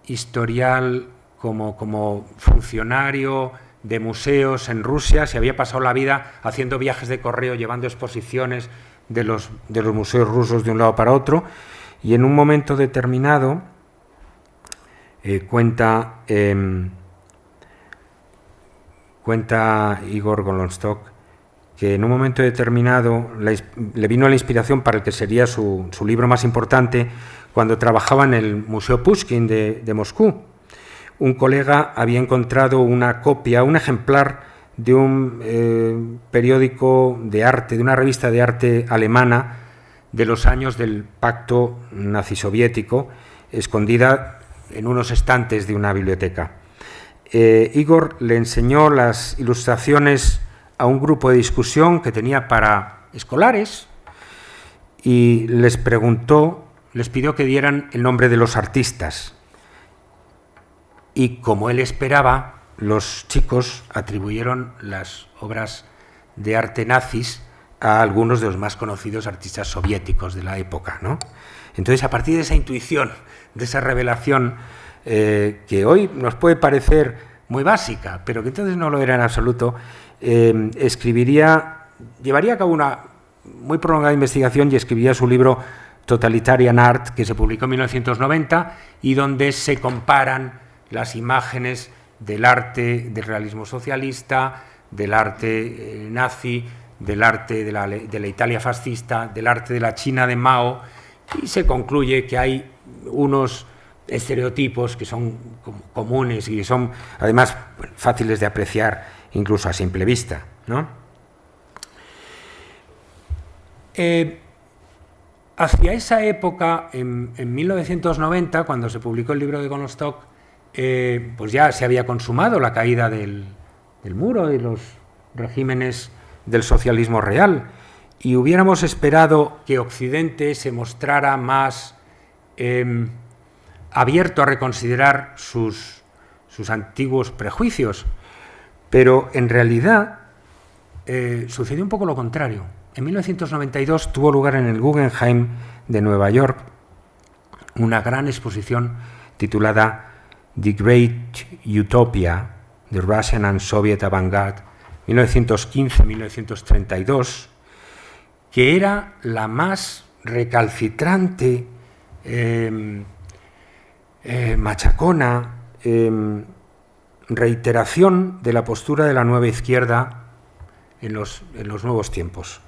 historial como funcionario de museos en Rusia. Se había pasado la vida haciendo viajes de correo, llevando exposiciones de los museos rusos de un lado para otro, y en un momento determinado cuenta Igor Golomstok que en un momento determinado le vino la inspiración para el que sería su libro más importante cuando trabajaba en el Museo Pushkin de Moscú. Un colega había encontrado una copia, un ejemplar de un periódico de arte, de una revista de arte alemana de los años del pacto nazi-soviético, escondida en unos estantes de una biblioteca. Igor le enseñó las ilustraciones a un grupo de discusión que tenía para escolares y les pidió que dieran el nombre de los artistas. Y como él esperaba, los chicos atribuyeron las obras de arte nazis a algunos de los más conocidos artistas soviéticos de la época, ¿no? Entonces, a partir de esa intuición, de esa revelación, que hoy nos puede parecer muy básica, pero que entonces no lo era en absoluto, llevaría a cabo una muy prolongada investigación y escribiría su libro Totalitarian Art, que se publicó en 1990 y donde se comparan las imágenes del arte del realismo socialista, del arte nazi, del arte de la Italia fascista, del arte de la China de Mao, y se concluye que hay unos estereotipos que son comunes y que son además fáciles de apreciar incluso a simple vista, ¿no? Hacia esa época, en 1990, cuando se publicó el libro de Golomstok, pues ya se había consumado la caída del muro y los regímenes del socialismo real, y hubiéramos esperado que Occidente se mostrara más abierto a reconsiderar sus antiguos prejuicios, pero en realidad sucedió un poco lo contrario. En 1992 tuvo lugar en el Guggenheim de Nueva York una gran exposición titulada The Great Utopia, The Russian and Soviet Avant-Garde, 1915-1932, que era la más recalcitrante, machacona, reiteración de la postura de la nueva izquierda en los nuevos tiempos.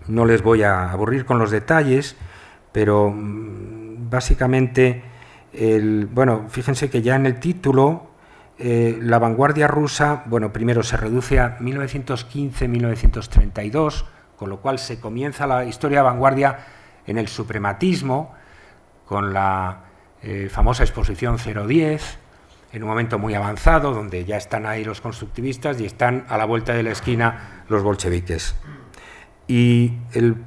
No les voy a aburrir con los detalles, pero básicamente, bueno, fíjense que ya en el título, la vanguardia rusa, bueno, primero se reduce a 1915-1932, con lo cual se comienza la historia de vanguardia en el suprematismo, con la famosa exposición 010, en un momento muy avanzado, donde ya están ahí los constructivistas y están a la vuelta de la esquina los bolcheviques. Y el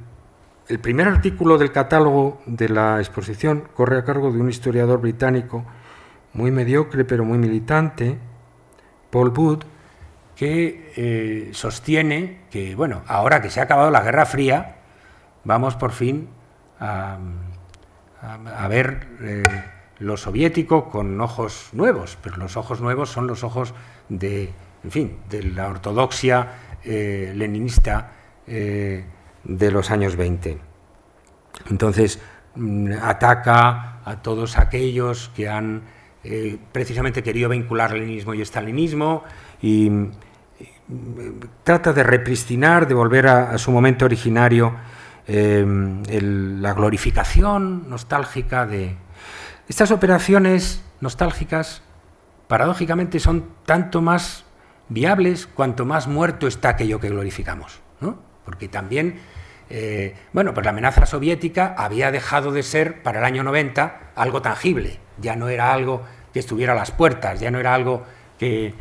primer artículo del catálogo de la exposición corre a cargo de un historiador británico muy mediocre pero muy militante, Paul Wood, que sostiene que, bueno, ahora que se ha acabado la Guerra Fría, vamos por fin a ver lo soviético con ojos nuevos, pero los ojos nuevos son los ojos de, en fin, de la ortodoxia leninista de los años 20. Entonces, ataca a todos aquellos que han precisamente querido vincular leninismo y estalinismo y trata de repristinar, de volver a su momento originario, la glorificación nostálgica de... Estas operaciones nostálgicas, paradójicamente, son tanto más viables cuanto más muerto está aquello que glorificamos, ¿no? Porque también, bueno, pues la amenaza soviética había dejado de ser, para el año 90, algo tangible. Ya no era algo que estuviera a las puertas, ya no era algo que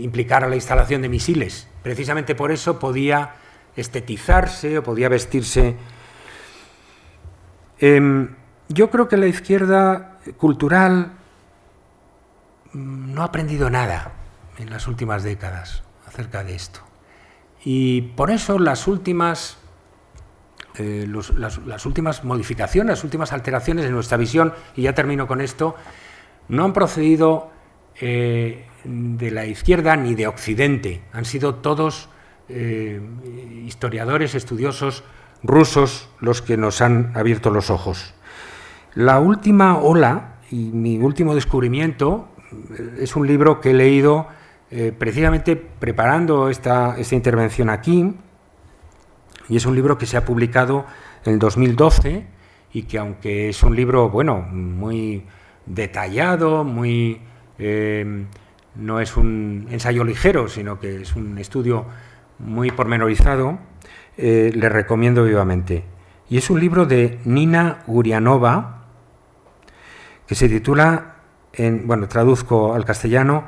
implicara la instalación de misiles. Precisamente por eso podía estetizarse o podía vestirse. Yo creo que la izquierda cultural no ha aprendido nada en las últimas décadas acerca de esto. Y por eso las últimas modificaciones, las últimas alteraciones en nuestra visión, y ya termino con esto, no han procedido de la izquierda ni de Occidente. Han sido todos historiadores, estudiosos rusos los que nos han abierto los ojos. La última ola y mi último descubrimiento es un libro que he leído precisamente preparando esta intervención aquí, y es un libro que se ha publicado en el 2012 y que, aunque es un libro, bueno, muy detallado, muy no es un ensayo ligero, sino que es un estudio muy pormenorizado, le recomiendo vivamente. Y es un libro de Nina Gurianova, que se titula, bueno, traduzco al castellano,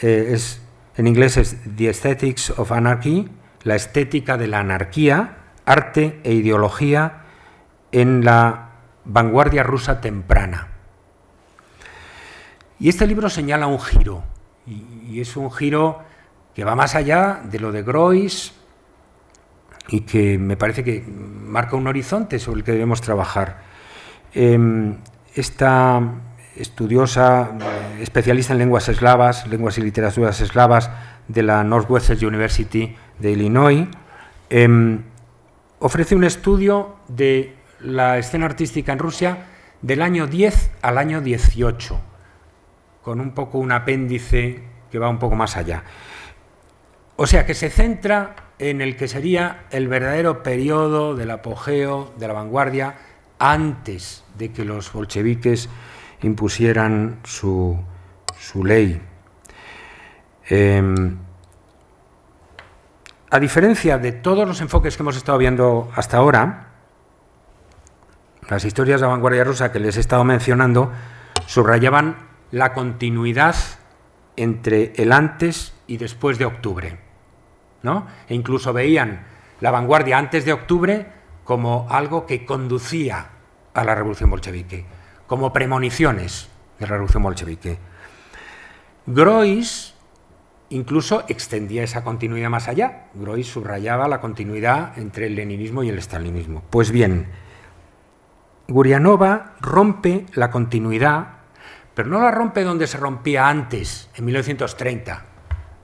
en inglés es The Aesthetics of Anarchy, la estética de la anarquía, arte e ideología en la vanguardia rusa temprana. Y este libro señala un giro, y es un giro que va más allá de lo de Groys y que me parece que marca un horizonte sobre el que debemos trabajar. Esta estudiosa, especialista en lenguas eslavas, lenguas y literaturas eslavas de la Northwestern University de Illinois, ofrece un estudio de la escena artística en Rusia del año 10 al año 18, con un poco un apéndice que va un poco más allá. O sea, que se centra en el que sería el verdadero periodo del apogeo de la vanguardia antes de que los bolcheviques impusieran su ley. A diferencia de todos los enfoques que hemos estado viendo hasta ahora, las historias de la vanguardia rusa que les he estado mencionando subrayaban la continuidad entre el antes y después de octubre, ¿no? E incluso veían la vanguardia antes de octubre como algo que conducía a la revolución bolchevique, como premoniciones de la revolución bolchevique. Groys incluso extendía esa continuidad más allá. Groys subrayaba la continuidad entre el leninismo y el estalinismo. Pues bien, Gurianova rompe la continuidad, pero no la rompe donde se rompía antes, en 1930.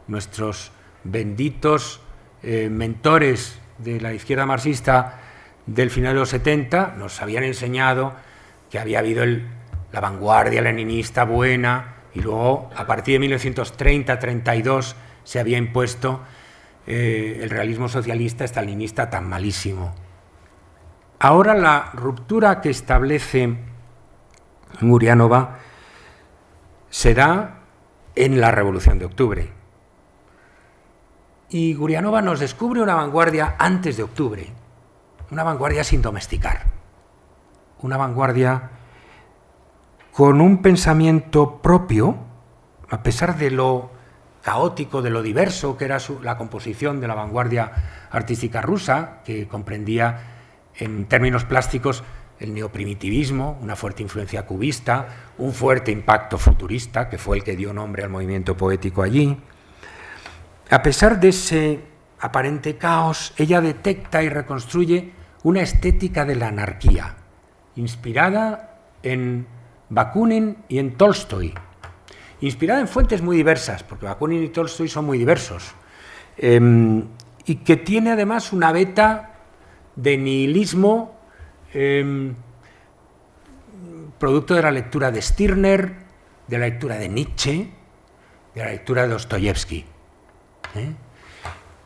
Nuestros benditos mentores de la izquierda marxista del final de los 70 nos habían enseñado que había habido la vanguardia leninista buena, y luego, a partir de 1930-32, se había impuesto el realismo socialista estalinista tan malísimo. Ahora la ruptura que establece Gurianova se da en la Revolución de Octubre. Y Gurianova nos descubre una vanguardia antes de octubre, una vanguardia sin domesticar, una vanguardia con un pensamiento propio, a pesar de lo caótico, de lo diverso que era la composición de la vanguardia artística rusa, que comprendía en términos plásticos el neoprimitivismo, una fuerte influencia cubista, un fuerte impacto futurista, que fue el que dio nombre al movimiento poético allí. A pesar de ese aparente caos, ella detecta y reconstruye una estética de la anarquía, inspirada en Bakunin y en Tolstoy, inspirada en fuentes muy diversas, porque Bakunin y Tolstoy son muy diversos, y que tiene además una veta de nihilismo, producto de la lectura de Stirner, de la lectura de Nietzsche, de la lectura de Dostoyevsky.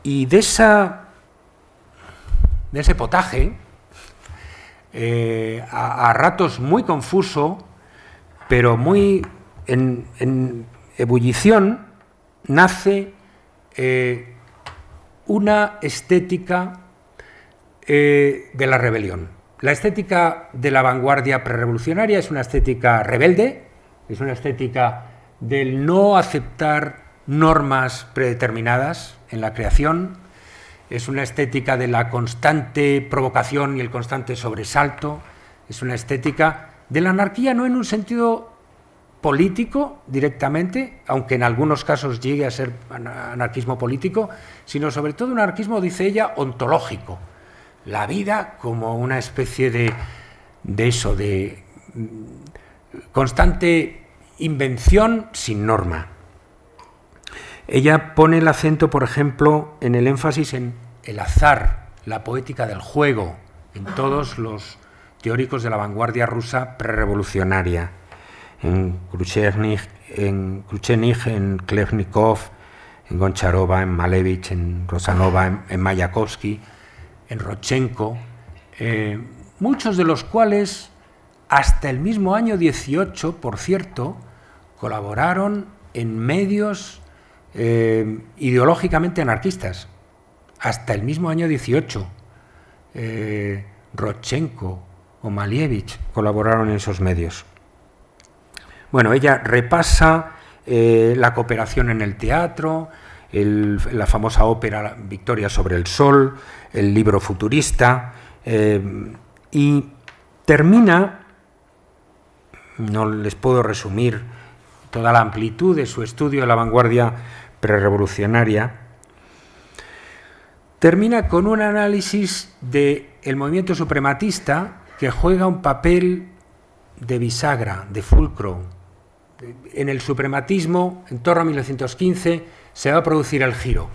Y de ese potaje, a ratos muy confuso, pero muy en ebullición, nace una estética de la rebelión. La estética de la vanguardia prerrevolucionaria es una estética rebelde, es una estética del no aceptar normas predeterminadas en la creación, es una estética de la constante provocación y el constante sobresalto, es una estética de la anarquía no en un sentido político directamente, aunque en algunos casos llegue a ser anarquismo político, sino sobre todo un anarquismo, dice ella, ontológico. La vida como una especie de constante invención sin norma. Ella pone el acento, por ejemplo, en el énfasis en el azar, la poética del juego, en todos los teóricos de la vanguardia rusa prerrevolucionaria, en Khrushchev, en Klevnikov, en Goncharova, en Malevich, en Rosanova, en Mayakovsky, en Rodchenko, muchos de los cuales hasta el mismo año 18, por cierto, colaboraron en medios ideológicamente anarquistas, hasta el mismo año 18. Rodchenko o Malevich colaboraron en esos medios. Bueno, ella repasa la cooperación en el teatro, la famosa ópera Victoria sobre el Sol, el libro futurista, y termina, no les puedo resumir toda la amplitud de su estudio de la vanguardia prerrevolucionaria, termina con un análisis del movimiento suprematista que juega un papel de bisagra, de fulcro. En el suprematismo, en torno a 1915, se va a producir el giro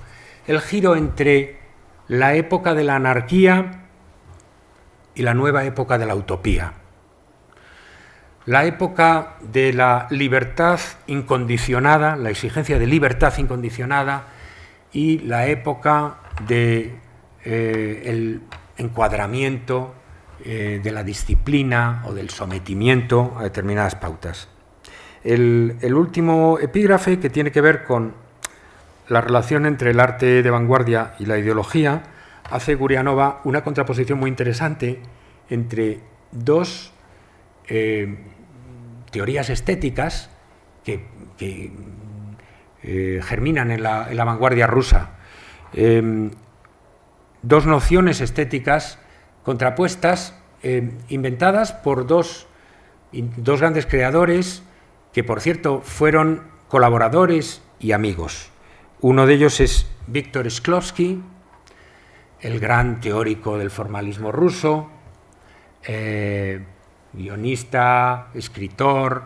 entre la época de la anarquía y la nueva época de la utopía. La época de la libertad incondicionada, la exigencia de libertad incondicionada, y la época de el encuadramiento de la disciplina o del sometimiento a determinadas pautas. El último epígrafe, que tiene que ver con la relación entre el arte de vanguardia y la ideología, hace Gurianova una contraposición muy interesante entre dos teorías estéticas que germinan en la vanguardia rusa. Dos nociones estéticas contrapuestas, inventadas por dos grandes creadores que, por cierto, fueron colaboradores y amigos. Uno de ellos es Víctor Shklovsky, el gran teórico del formalismo ruso, guionista, escritor,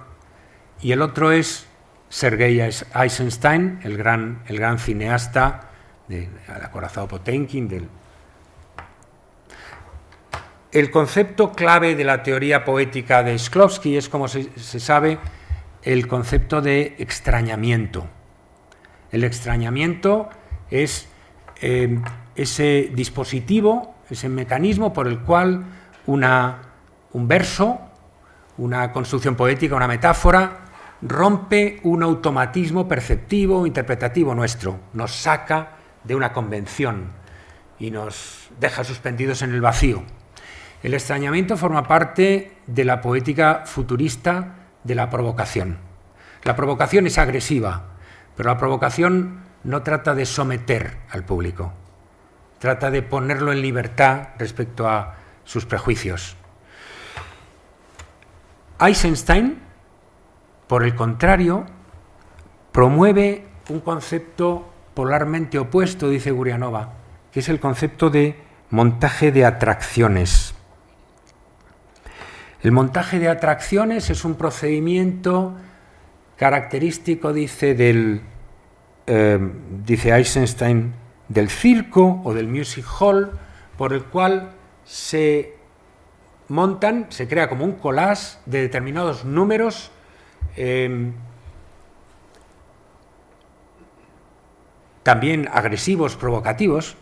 y el otro es Sergei Eisenstein, el gran cineasta del acorazado Potemkin. El concepto clave de la teoría poética de Shklovsky es, como se sabe, el concepto de extrañamiento. El extrañamiento es ese dispositivo, ese mecanismo por el cual un verso, una construcción poética, una metáfora, rompe un automatismo perceptivo, interpretativo nuestro, nos saca de una convención y nos deja suspendidos en el vacío. El extrañamiento forma parte de la poética futurista de la provocación. La provocación es agresiva, pero la provocación no trata de someter al público, trata de ponerlo en libertad respecto a sus prejuicios. Eisenstein, por el contrario, promueve un concepto polarmente opuesto, dice Gurianova, que es el concepto de montaje de atracciones. El montaje de atracciones es un procedimiento característico, dice Eisenstein, del circo o del music hall, por el cual se crea como un collage de determinados números también agresivos, provocativos,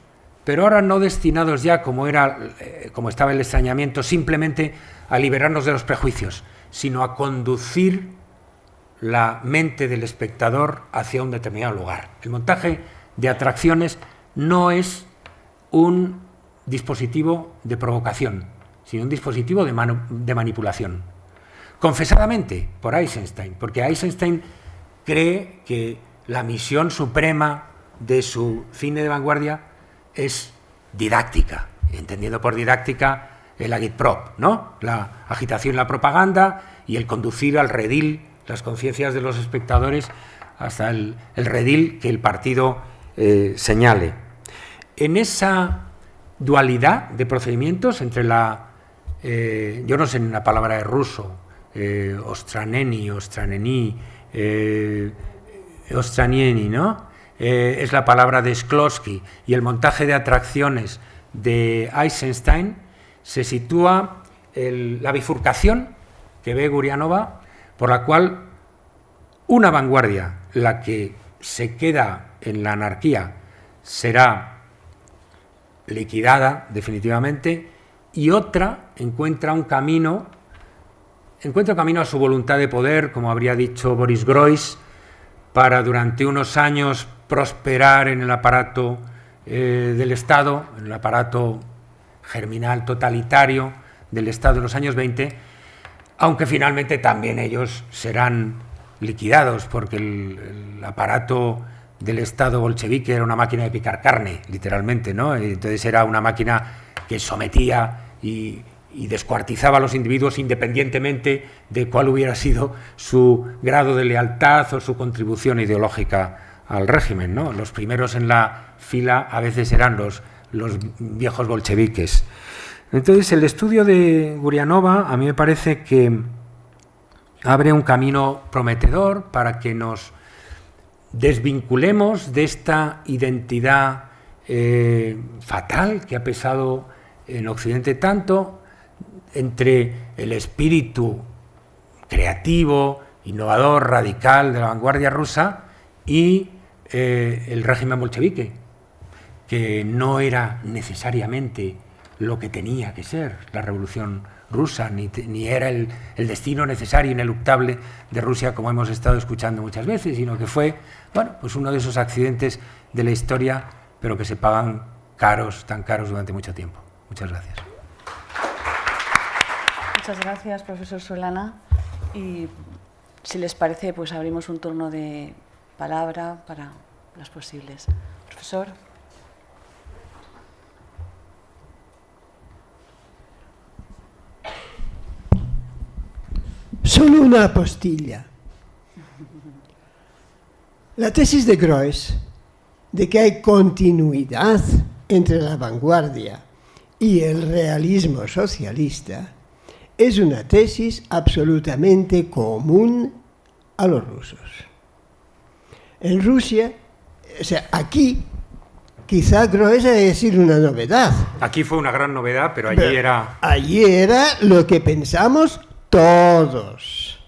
pero ahora no destinados ya, como estaba el extrañamiento, simplemente a liberarnos de los prejuicios, sino a conducir la mente del espectador hacia un determinado lugar. El montaje de atracciones no es un dispositivo de provocación, sino un dispositivo de manipulación. Confesadamente por Eisenstein, porque Eisenstein cree que la misión suprema de su cine de vanguardia es didáctica, entendiendo por didáctica el agitprop, ¿no? La agitación, la propaganda y el conducir al redil las conciencias de los espectadores hasta el redil que el partido señale. En esa dualidad de procedimientos entre yo no sé en la palabra de ruso, ostraneni, ¿no? Es la palabra de Shklovsky, y el montaje de atracciones de Eisenstein se sitúa la bifurcación que ve Gurianova, por la cual una vanguardia, la que se queda en la anarquía, será liquidada definitivamente, y otra encuentra camino a su voluntad de poder, como habría dicho Boris Groys, para durante unos años prosperar en el aparato del Estado, en el aparato germinal totalitario del Estado de los años 20, aunque finalmente también ellos serán liquidados, porque el aparato del Estado bolchevique era una máquina de picar carne, literalmente, ¿no? Entonces era una máquina que sometía y descuartizaba a los individuos independientemente de cuál hubiera sido su grado de lealtad o su contribución ideológica al régimen, ¿no? Los primeros en la fila a veces eran los viejos bolcheviques. Entonces, el estudio de Gurianova a mí me parece que abre un camino prometedor para que nos desvinculemos de esta identidad fatal que ha pesado en Occidente tanto, entre el espíritu creativo, innovador, radical de la vanguardia rusa y el régimen bolchevique, que no era necesariamente lo que tenía que ser la revolución rusa, ni era el destino necesario, ineluctable de Rusia, como hemos estado escuchando muchas veces, sino que fue, pues uno de esos accidentes de la historia, pero que se pagan tan caros durante mucho tiempo. Muchas gracias. Muchas gracias, profesor Solana. Y si les parece, pues abrimos un turno de palabra para las posibles. Profesor. Solo una apostilla. La tesis de Groys de que hay continuidad entre la vanguardia y el realismo socialista es una tesis absolutamente común a los rusos. En Rusia, o sea, aquí, quizá Groys haya sido una novedad. Aquí fue una gran novedad, pero allí era... Allí era lo que pensamos todos.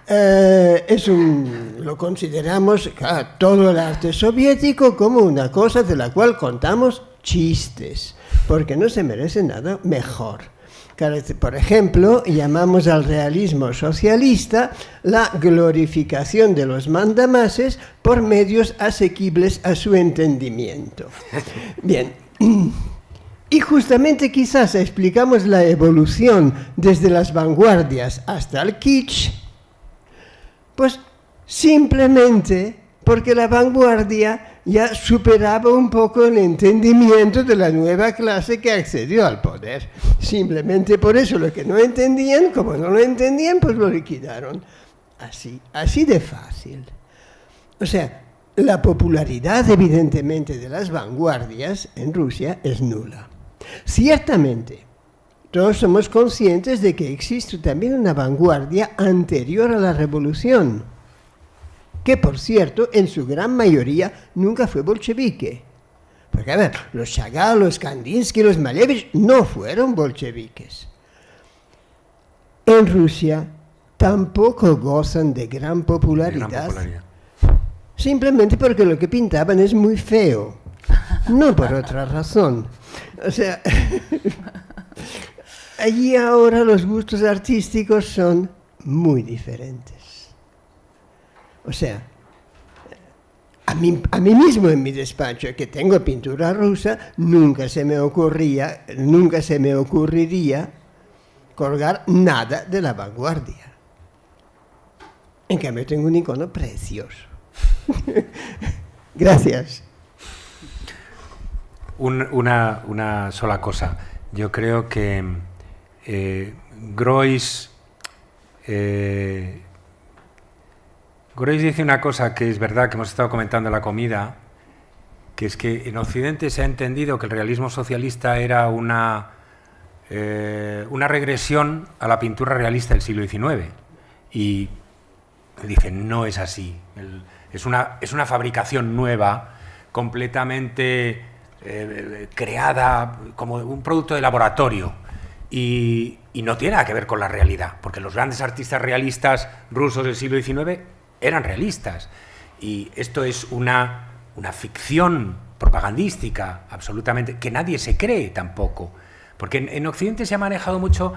Lo consideramos, claro, todo el arte soviético como una cosa de la cual contamos chistes, porque no se merece nada mejor. Por ejemplo, llamamos al realismo socialista la glorificación de los mandamases por medios asequibles a su entendimiento. Bien, y justamente quizás explicamos la evolución desde las vanguardias hasta el kitsch, pues simplemente porque la vanguardia ya superaba un poco el entendimiento de la nueva clase que accedió al poder. Simplemente por eso lo que no entendían, como no lo entendían, pues lo liquidaron. Así de fácil. O sea, la popularidad evidentemente de las vanguardias en Rusia es nula. Ciertamente, todos somos conscientes de que existe también una vanguardia anterior a la revolución, que por cierto, en su gran mayoría, nunca fue bolchevique. Porque, a ver, los Chagall, los Kandinsky, los Malevich no fueron bolcheviques. En Rusia tampoco gozan de gran popularidad, simplemente porque lo que pintaban es muy feo, no por otra razón. O sea, allí ahora los gustos artísticos son muy diferentes. O sea, a mí mismo en mi despacho, que tengo pintura rusa, nunca se me ocurriría colgar nada de la vanguardia. En cambio, tengo un icono precioso. Gracias. Una sola cosa. Yo creo que Groys dice una cosa que es verdad, que hemos estado comentando en la comida, que es que en Occidente se ha entendido que el realismo socialista era una regresión a la pintura realista del siglo XIX. Y dicen, no es así. Es una fabricación nueva, completamente creada como un producto de laboratorio. Y no tiene nada que ver con la realidad, porque los grandes artistas realistas rusos del siglo XIX eran realistas, y esto es una ficción propagandística absolutamente, que nadie se cree tampoco, porque en Occidente se ha manejado mucho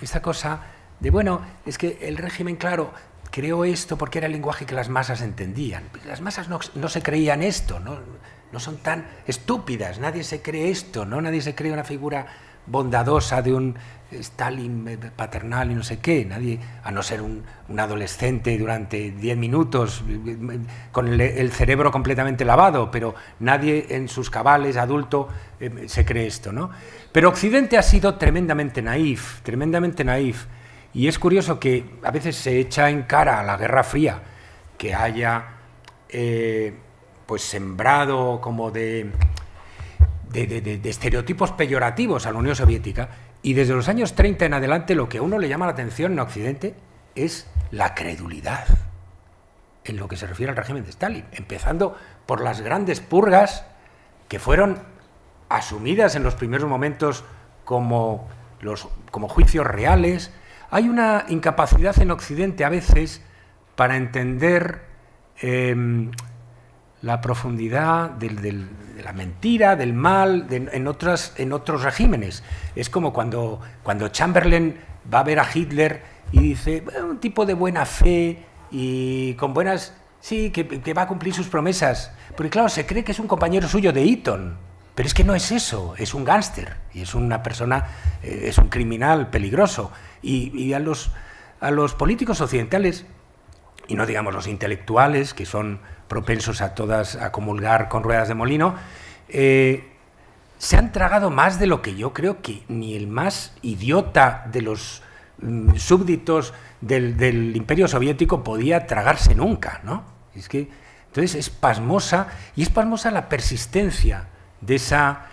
esta cosa de, bueno, es que el régimen, claro, creó esto porque era el lenguaje que las masas entendían. Las masas no se creían esto, no son tan estúpidas, nadie se cree esto, ¿no? Nadie se cree una figura bondadosa de un Stalin paternal y no sé qué, nadie, a no ser un adolescente durante 10 minutos con el cerebro completamente lavado, pero nadie en sus cabales, adulto, se cree esto, ¿no? Pero Occidente ha sido tremendamente naif, y es curioso que a veces se echa en cara a la Guerra Fría que haya pues sembrado como de estereotipos peyorativos a la Unión Soviética, y desde los años 30 en adelante lo que a uno le llama la atención en Occidente es la credulidad en lo que se refiere al régimen de Stalin, empezando por las grandes purgas que fueron asumidas en los primeros momentos como juicios reales. Hay una incapacidad en Occidente a veces para entender la profundidad de la mentira, del mal, en otros regímenes. Es como cuando Chamberlain va a ver a Hitler y dice, bueno, un tipo de buena fe y con buenas... Sí, que va a cumplir sus promesas. Porque claro, se cree que es un compañero suyo de Eton, pero es que no es eso, es un gángster, y es una persona, es un criminal peligroso. Y a los políticos occidentales, y no digamos los intelectuales, que son propensos a comulgar con ruedas de molino, se han tragado más de lo que yo creo que ni el más idiota de los súbditos del Imperio Soviético podía tragarse nunca, ¿no? Es que, entonces es pasmosa la persistencia de esa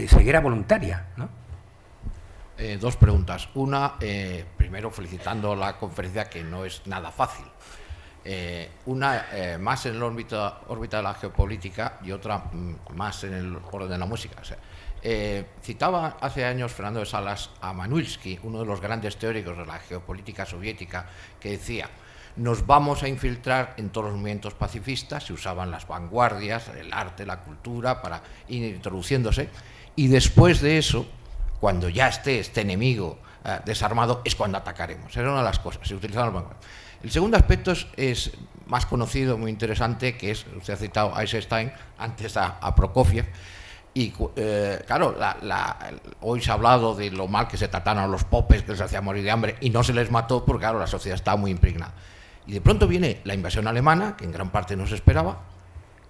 ceguera voluntaria, ¿no? dos preguntas. Una, primero felicitando la conferencia, que no es nada fácil. Una más en la órbita de la geopolítica y otra más en el orden de la música. O sea, citaba hace años Fernando de Salas a Manulski, uno de los grandes teóricos de la geopolítica soviética, que decía: nos vamos a infiltrar en todos los movimientos pacifistas. Se usaban las vanguardias, el arte, la cultura, para ir introduciéndose, y después de eso, cuando ya esté este enemigo desarmado, es cuando atacaremos. Era una de las cosas, se utilizaban las vanguardias. El segundo aspecto es más conocido, muy interesante, que es, usted ha citado a Eisenstein, antes a Prokofiev, y claro, hoy se ha hablado de lo mal que se trataron a los popes, que les hacía morir de hambre, y no se les mató porque, claro, la sociedad estaba muy impregnada. Y de pronto viene la invasión alemana, que en gran parte no se esperaba,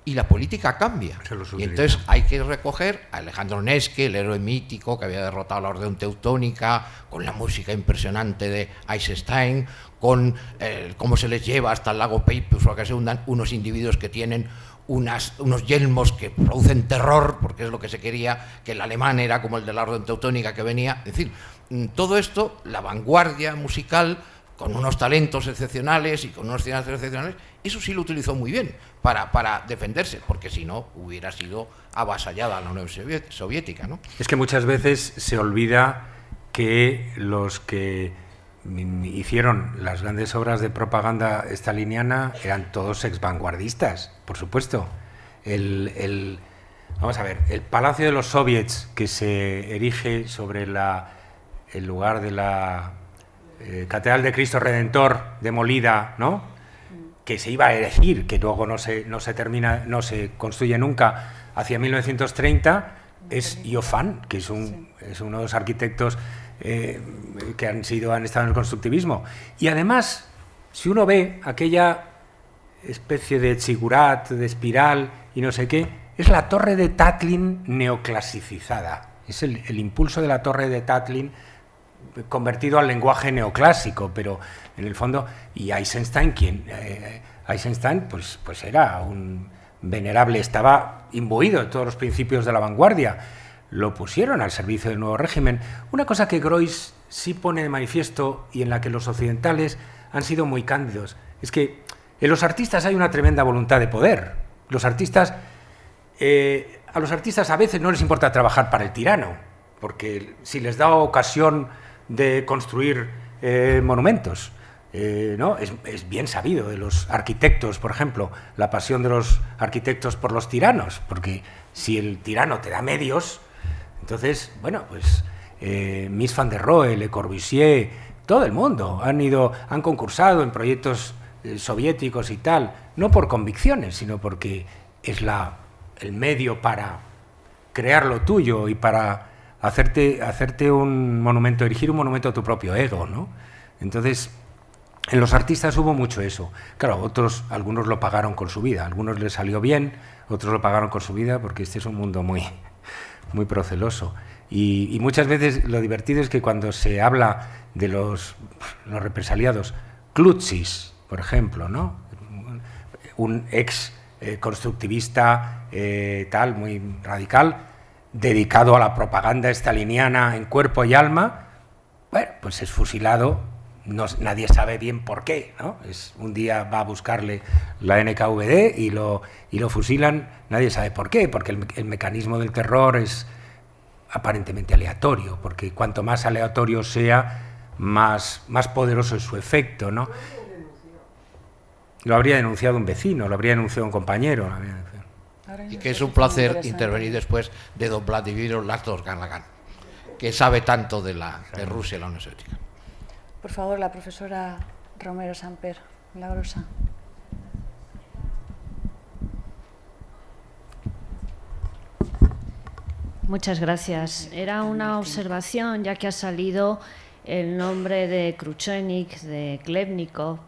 y la política cambia. Y entonces hay que recoger a Alejandro Nevsky, el héroe mítico que había derrotado la Orden Teutónica, con la música impresionante de Eisenstein, con cómo se les lleva hasta el lago Peipus, o que se hundan unos individuos que tienen unos yelmos que producen terror, porque es lo que se quería, que el alemán era como el de la Orden Teutónica que venía. Es decir, todo esto, la vanguardia musical, con unos talentos excepcionales y con unos escenarios excepcionales, eso sí lo utilizó muy bien para defenderse, porque si no hubiera sido avasallada la Unión Soviética, ¿no? Es que muchas veces se olvida que los que hicieron las grandes obras de propaganda staliniana eran todos exvanguardistas, por supuesto. Vamos a ver, el Palacio de los Soviets, que se erige sobre el lugar de la Catedral de Cristo Redentor demolida, ¿no?, que se iba a erigir, que luego no se construye nunca, hacia 1930, es Iofan, que es uno de los arquitectos que han estado en el constructivismo. Y además, si uno ve aquella especie de zigurat, de espiral y no sé qué, es la torre de Tatlin neoclasicizada. Es el impulso de la torre de Tatlin convertido al lenguaje neoclásico, pero en el fondo, y Eisenstein, Eisenstein pues era un venerable, estaba imbuido de todos los principios de la vanguardia, lo pusieron al servicio del nuevo régimen. Una cosa que Groys sí pone de manifiesto y en la que los occidentales han sido muy cándidos, es que en los artistas hay una tremenda voluntad de poder. Los artistas, a los artistas a veces no les importa trabajar para el tirano, porque si les da ocasión de construir monumentos, ¿no? Es bien sabido de los arquitectos, por ejemplo, la pasión de los arquitectos por los tiranos, porque si el tirano te da medios, entonces, bueno, pues Mies van der Rohe, Le Corbusier, todo el mundo han concursado en proyectos soviéticos y tal, no por convicciones, sino porque es el medio para crear lo tuyo y para hacerte un monumento, erigir un monumento a tu propio ego, ¿no? Entonces, en los artistas hubo mucho eso. Claro, algunos lo pagaron con su vida, a algunos les salió bien, otros lo pagaron con su vida, porque este es un mundo muy, muy proceloso. Y muchas veces lo divertido es que cuando se habla de los represaliados, Klutzis, por ejemplo, ¿no?, un ex constructivista tal, muy radical, dedicado a la propaganda staliniana en cuerpo y alma, bueno, pues es fusilado, nadie sabe bien por qué, ¿no? Un día va a buscarle la NKVD y lo fusilan, nadie sabe por qué, porque el mecanismo del terror es aparentemente aleatorio, porque cuanto más aleatorio sea, más poderoso es su efecto, ¿no? Lo habría denunciado un vecino, lo habría denunciado un compañero. Y que es un placer intervenir después de don Vladimir Laszlo-Gagarin, que sabe tanto de Rusia y la Unión Soviética. Por favor, la profesora Romero Samper, Milagrosa. Muchas gracias. Era una observación, ya que ha salido el nombre de Kruchenik, de Klebnikov,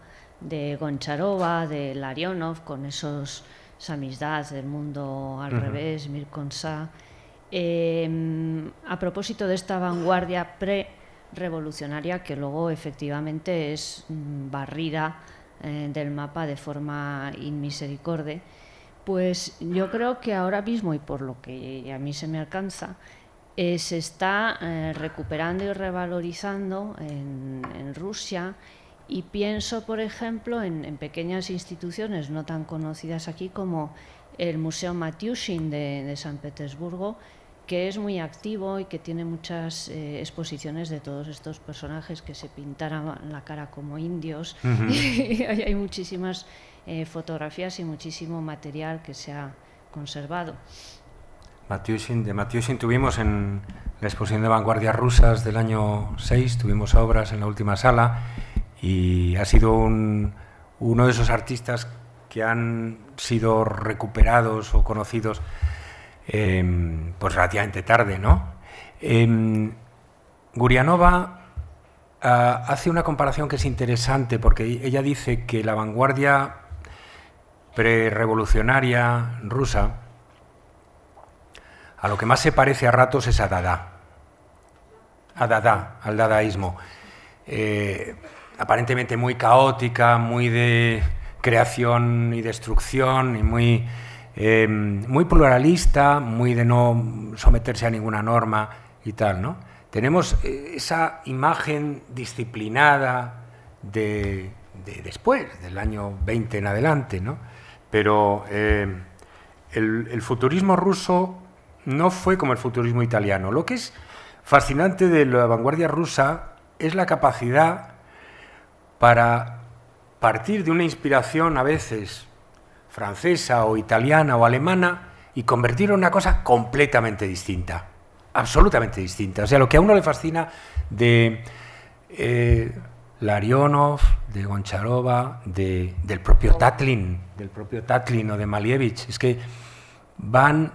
de Goncharova, de Larionov, con esos samizdat del mundo al revés, Mir Konsa. A propósito de esta vanguardia pre-revolucionaria que luego efectivamente es barrida del mapa de forma inmisericorde, pues yo creo que ahora mismo, y por lo que a mí se me alcanza, se está recuperando y revalorizando en Rusia, y pienso, por ejemplo, en pequeñas instituciones no tan conocidas aquí como el Museo Matyushin de San Petersburgo, que es muy activo y que tiene muchas exposiciones de todos estos personajes que se pintaran la cara como indios. Y hay muchísimas fotografías y muchísimo material que se ha conservado. De Matyushin tuvimos en la exposición de vanguardias rusas del año 6, tuvimos obras en la última sala, y ha sido uno de esos artistas que han sido recuperados o conocidos pues relativamente tarde, ¿no? Gurianova hace una comparación que es interesante, porque ella dice que la vanguardia prerevolucionaria rusa a lo que más se parece a ratos es a Dada, al dadaísmo. Aparentemente muy caótica, muy de creación y destrucción, y muy pluralista, muy de no someterse a ninguna norma y tal, ¿no? Tenemos esa imagen disciplinada de después, del año 20 en adelante, ¿no? Pero el futurismo ruso no fue como el futurismo italiano. Lo que es fascinante de la vanguardia rusa es la capacidad para partir de una inspiración a veces francesa o italiana o alemana y convertirlo en una cosa completamente distinta, absolutamente distinta. O sea, lo que a uno le fascina de Larionov, de Goncharova, del propio Tatlin o de Malievich, es que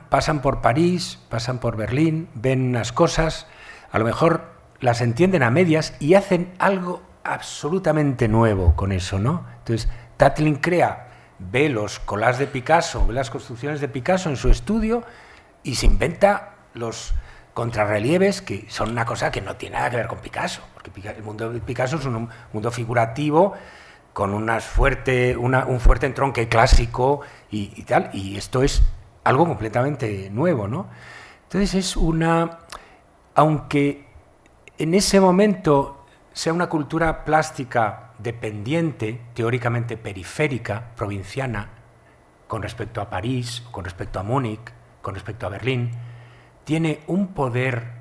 pasan por París, pasan por Berlín, ven unas cosas, a lo mejor las entienden a medias y hacen algo absolutamente nuevo con eso, ¿no? Entonces, Tatlin ve los collages de Picasso, ve las construcciones de Picasso en su estudio y se inventa los contrarrelieves, que son una cosa que no tiene nada que ver con Picasso, porque el mundo de Picasso es un mundo figurativo con un fuerte entronque clásico y tal, y esto es algo completamente nuevo, ¿no? Entonces aunque en ese momento sea una cultura plástica dependiente, teóricamente periférica, provinciana, con respecto a París, con respecto a Múnich, con respecto a Berlín, tiene un poder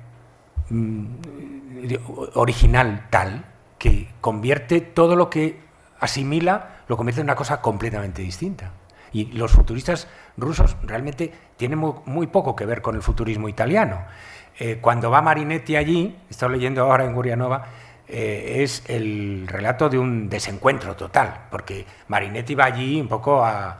original tal que convierte todo lo que asimila, lo convierte en una cosa completamente distinta. Y los futuristas rusos realmente tienen muy poco que ver con el futurismo italiano. Cuando va Marinetti allí, he estado leyendo ahora en Gurianova, es el relato de un desencuentro total, porque Marinetti va allí un poco a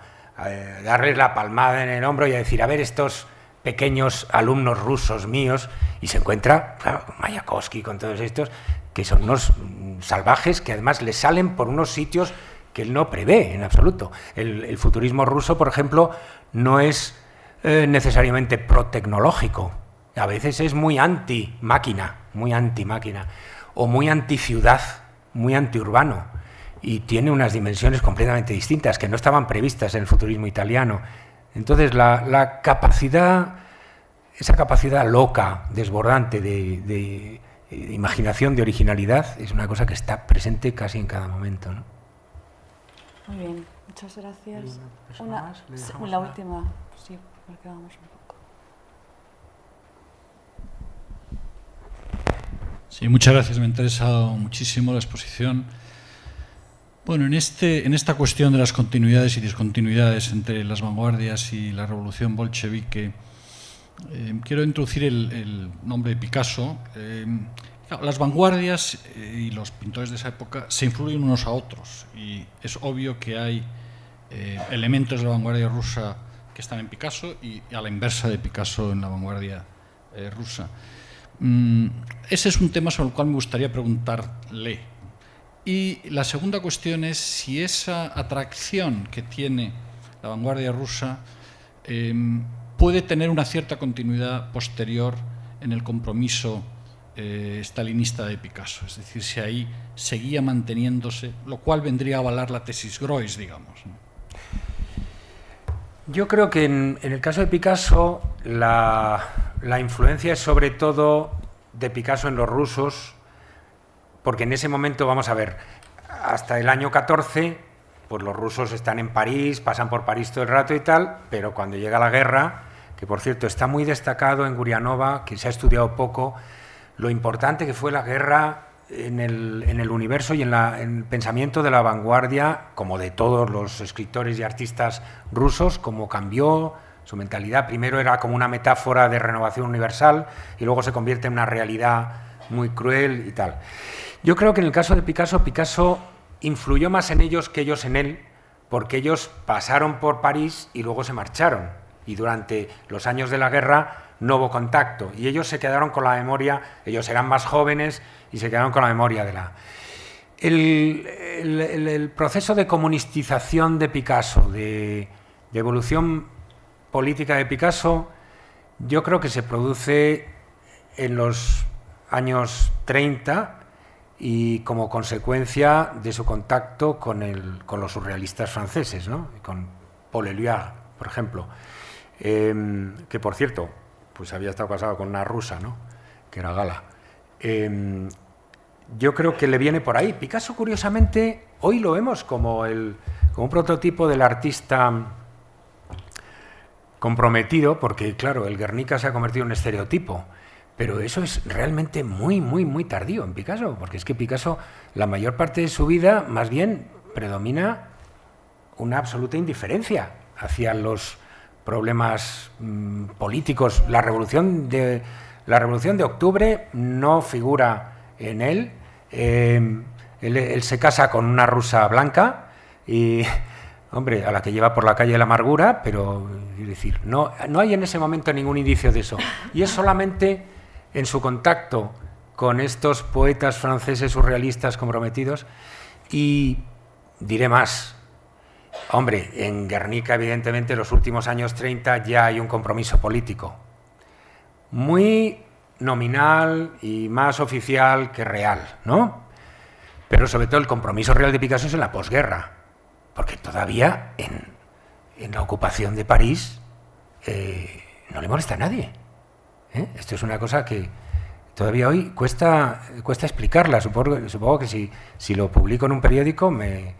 darles la palmada en el hombro y a decir, a ver, estos pequeños alumnos rusos míos, y se encuentra, claro, con Mayakovsky, con todos estos, que son unos salvajes que además le salen por unos sitios que él no prevé en absoluto. El futurismo ruso, por ejemplo, no es necesariamente pro-tecnológico, a veces es muy anti-máquina, o muy anti-ciudad, muy anti-urbano, y tiene unas dimensiones completamente distintas que no estaban previstas en el futurismo italiano. Entonces, la capacidad, esa capacidad loca, desbordante de imaginación, de originalidad, es una cosa que está presente casi en cada momento, ¿no? Muy bien, muchas gracias. La última, sí, porque vamos un poco. Sí, muchas gracias. Me ha interesado muchísimo la exposición. Bueno, en esta cuestión de las continuidades y discontinuidades entre las vanguardias y la revolución bolchevique, quiero introducir el nombre de Picasso. Claro, las vanguardias y los pintores de esa época se influyen unos a otros, y es obvio que hay elementos de la vanguardia rusa que están en Picasso y a la inversa de Picasso en la vanguardia rusa. Ese es un tema sobre el cual me gustaría preguntarle. Y la segunda cuestión es si esa atracción que tiene la vanguardia rusa puede tener una cierta continuidad posterior en el compromiso stalinista de Picasso, es decir, si ahí seguía manteniéndose, lo cual vendría a avalar la tesis Groys, digamos. Yo creo que en el caso de Picasso la la influencia es sobre todo de Picasso en los rusos, porque en ese momento, vamos a ver, hasta el año 14, pues los rusos están en París, pasan por París todo el rato y tal, pero cuando llega la guerra, que por cierto está muy destacado en Gurianova, que se ha estudiado poco, lo importante que fue la guerra en el universo y en el pensamiento de la vanguardia, como de todos los escritores y artistas rusos, cómo cambió su mentalidad. Primero era como una metáfora de renovación universal y luego se convierte en una realidad muy cruel y tal. Yo creo que en el caso de Picasso, Picasso influyó más en ellos que ellos en él, porque ellos pasaron por París y luego se marcharon. Y durante los años de la guerra no hubo contacto. Y ellos se quedaron con la memoria, ellos eran más jóvenes y se quedaron con la memoria de la... El proceso de comunistización de Picasso, de evolución política de Picasso, yo creo que se produce en los años 30 y como consecuencia de su contacto con los surrealistas franceses, ¿no? Con Paul Éluard, por ejemplo, que por cierto, pues había estado casado con una rusa, ¿no? Que era Gala. Yo creo que le viene por ahí. Picasso, curiosamente, hoy lo vemos como un prototipo del artista comprometido, porque claro, el Guernica se ha convertido en un estereotipo, pero eso es realmente muy, muy, muy tardío en Picasso, porque es que Picasso, la mayor parte de su vida, más bien predomina una absoluta indiferencia hacia los problemas políticos. La revolución de octubre no figura en él. Él se casa con una rusa blanca y, hombre, a la que lleva por la calle de la amargura, pero es decir, no hay en ese momento ningún indicio de eso. Y es solamente en su contacto con estos poetas franceses surrealistas comprometidos. Y diré más. Hombre, en Guernica, evidentemente, en los últimos años 30 ya hay un compromiso político. Muy nominal y más oficial que real, ¿no? Pero sobre todo el compromiso real de Picasso es en la posguerra, porque todavía en la ocupación de París no le molesta a nadie. Esto es una cosa que todavía hoy cuesta explicarla. Supongo que si lo publico en un periódico me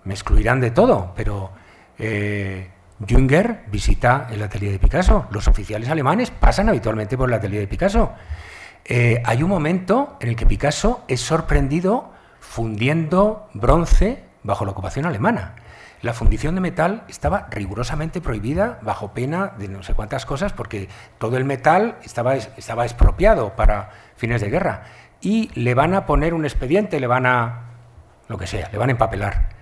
excluirán de todo, pero Jünger visita el atelier de Picasso. Los oficiales alemanes pasan habitualmente por el atelier de Picasso. Hay un momento en el que Picasso es sorprendido fundiendo bronce bajo la ocupación alemana. La fundición de metal estaba rigurosamente prohibida bajo pena de no sé cuántas cosas, porque todo el metal estaba expropiado para fines de guerra. Y le van a poner un expediente, le van a empapelar.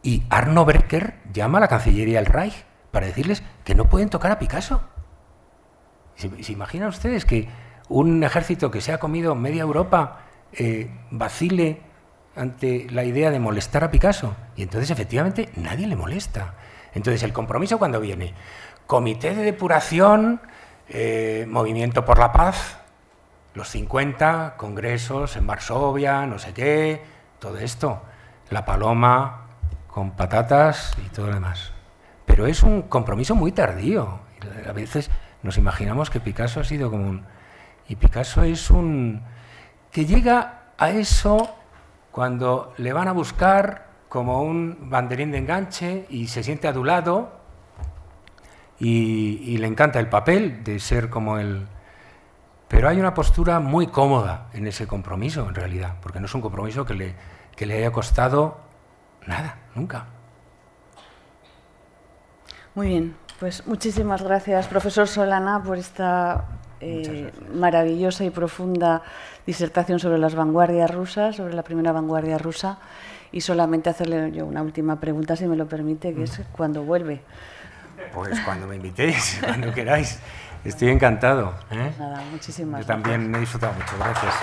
Y Arno Breker llama a la Cancillería del Reich para decirles que no pueden tocar a Picasso. ¿Se imaginan ustedes que un ejército que se ha comido media Europa vacile ante la idea de molestar a Picasso? Y entonces, efectivamente, nadie le molesta. Entonces, el compromiso, cuando viene, comité de depuración, movimiento por la paz, los 50 congresos en Varsovia, no sé qué, todo esto, la paloma con patatas y todo lo demás. Pero es un compromiso muy tardío. A veces nos imaginamos que Picasso ha sido como un... Y Picasso es un... que llega a eso cuando le van a buscar como un banderín de enganche y se siente adulado y le encanta el papel de ser como él. Pero hay una postura muy cómoda en ese compromiso, en realidad, porque no es un compromiso que le haya costado nada, nunca. Muy bien, pues muchísimas gracias, profesor Solana, por esta maravillosa y profunda disertación sobre las vanguardias rusas, sobre la primera vanguardia rusa, y solamente hacerle yo una última pregunta, si me lo permite, que es ¿cuándo vuelve? Pues cuando me invitéis, cuando queráis. Estoy encantado. Nada, muchísimas gracias. Yo también he disfrutado mucho, gracias.